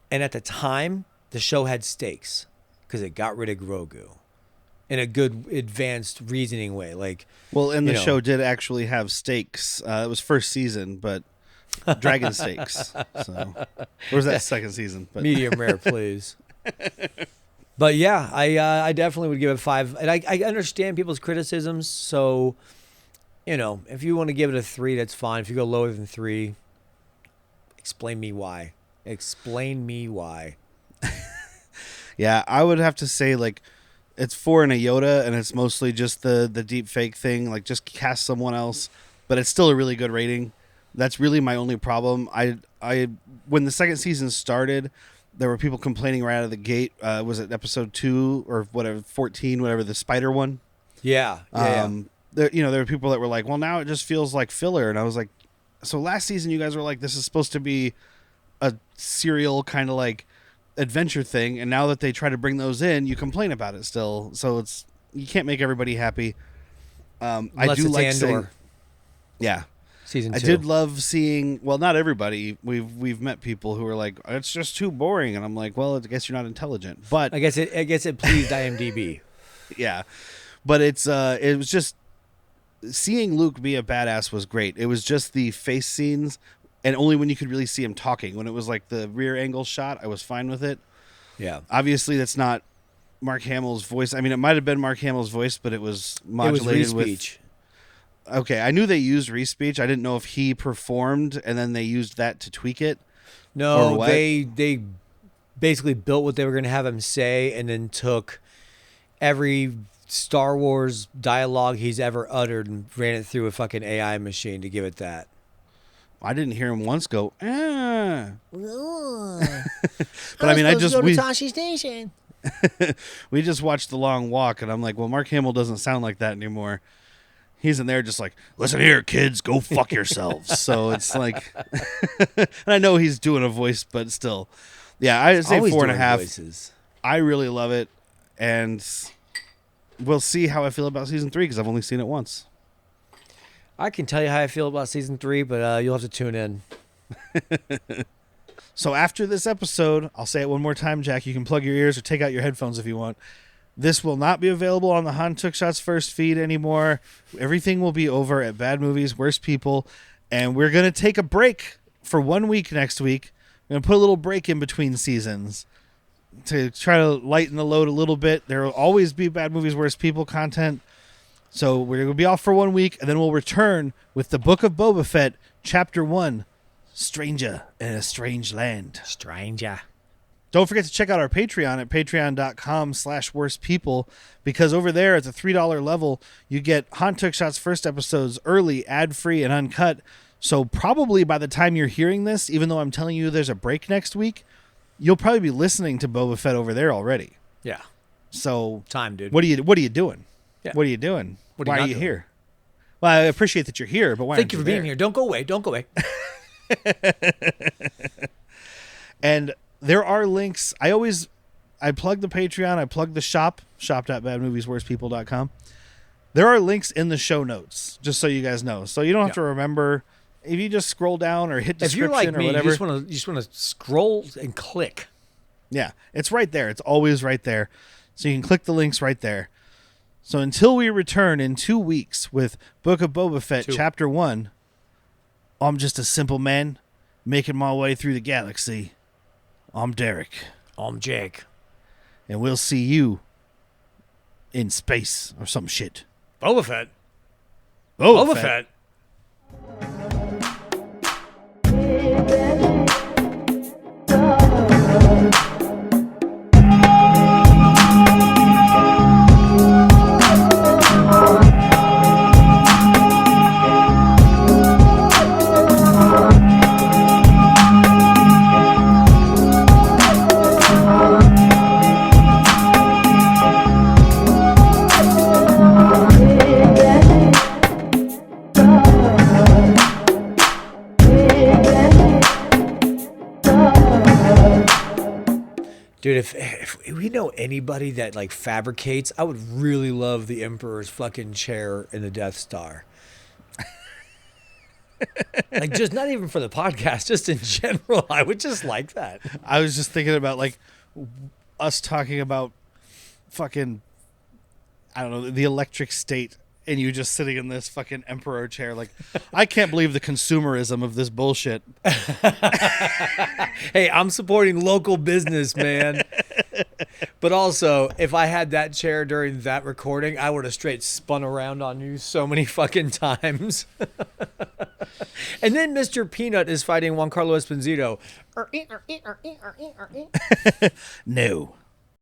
And at the time, the show had stakes because it got rid of Grogu in a good advanced reasoning way. Like, Well, and the you know. show did actually have stakes. It was first season, but dragon stakes. So, or was that second season? But medium rare, please. But yeah, I definitely would give it 5. And I understand people's criticisms. So, you know, if you want to give it a 3, that's fine. If you go lower than 3, explain me why. Explain me why. yeah, I would have to say like it's 4 and a Yoda, and it's mostly just the deep fake thing. Like just cast someone else, but it's still a really good rating. That's really my only problem. I when the second season started, there were people complaining right out of the gate. Was it episode 2 or whatever, 14, whatever, the spider one? Yeah. There were people that were like, well, now it just feels like filler. And I was like, so last season you guys were like, this is supposed to be a serial kind of like adventure thing, and now that they try to bring those in, you complain about it still. So you can't make everybody happy. I do like Andor. Yeah. Season 2. I did love seeing, well, not everybody. We've met people who are like, it's just too boring, and I'm like, well, I guess you're not intelligent. But I guess it pleased IMDb. yeah, but it was just seeing Luke be a badass was great. It was just the face scenes, and only when you could really see him talking. When it was like the rear angle shot, I was fine with it. Yeah, obviously that's not Mark Hamill's voice. I mean, it might have been Mark Hamill's voice, but it was modulated with. Okay, I knew they used re-speech. I didn't know if he performed and then they used that to tweak it. No, they basically built what they were going to have him say and then took every Star Wars dialogue he's ever uttered and ran it through a fucking AI machine to give it that. I didn't hear him once go, ah. But I mean, we just watched The Long Walk, and I'm like, well, Mark Hamill doesn't sound like that anymore. He's in there just like, listen here, kids, go fuck yourselves. So it's like, and I know he's doing a voice, but still. Yeah, I'd say 4.5. Voices. I really love it, and we'll see how I feel about season 3 because I've only seen it once. I can tell you how I feel about season 3, but you'll have to tune in. So after this episode, I'll say it one more time, Jack. You can plug your ears or take out your headphones if you want. This will not be available on the Han Took Shots First feed anymore. Everything will be over at Bad Movies, Worst People. And we're going to take a break for 1 week next week. We're going to put a little break in between seasons to try to lighten the load a little bit. There will always be Bad Movies, Worst People content. So we're going to be off for 1 week, and then we'll return with the Book of Boba Fett, Chapter 1, Stranger in a Strange Land. Stranger. Don't forget to check out our Patreon at patreon.com/worstpeople, because over there at the $3 level, you get Han Took Shots First episodes early, ad-free, and uncut. So probably by the time you're hearing this, even though I'm telling you there's a break next week, you'll probably be listening to Boba Fett over there already. Yeah. So time, dude. What are you doing? Yeah. What are you doing? Why are you here? Well, I appreciate that you're here, but why Thank aren't you for being here. Don't go away. Don't go away. And there are links. I plug the Patreon. I plug the shop.badmoviesworstpeople.com. There are links in the show notes, just so you guys know. So you don't have to remember. If you just scroll down or hit description if you're like me, or whatever. you just want to scroll and click. Yeah, it's right there. It's always right there. So you can click the links right there. So until we return in 2 weeks with Book of Boba Fett, Chapter 1, I'm just a simple man making my way through the galaxy. I'm Derek. I'm Jake. And we'll see you in space or some shit. Boba Fett. Boba Fett. Dude, if we know anybody that like fabricates, I would really love the Emperor's fucking chair in the Death Star. Like, just not even for the podcast, just in general, I would just like that. I was just thinking about like us talking about fucking, I don't know, the electric state, and you just sitting in this fucking Emperor chair. Like, I can't believe the consumerism of this bullshit. Hey, I'm supporting local business, man. But also, if I had that chair during that recording, I would have straight spun around on you so many fucking times. And then Mr. Peanut is fighting Juan Carlo Esposito. No.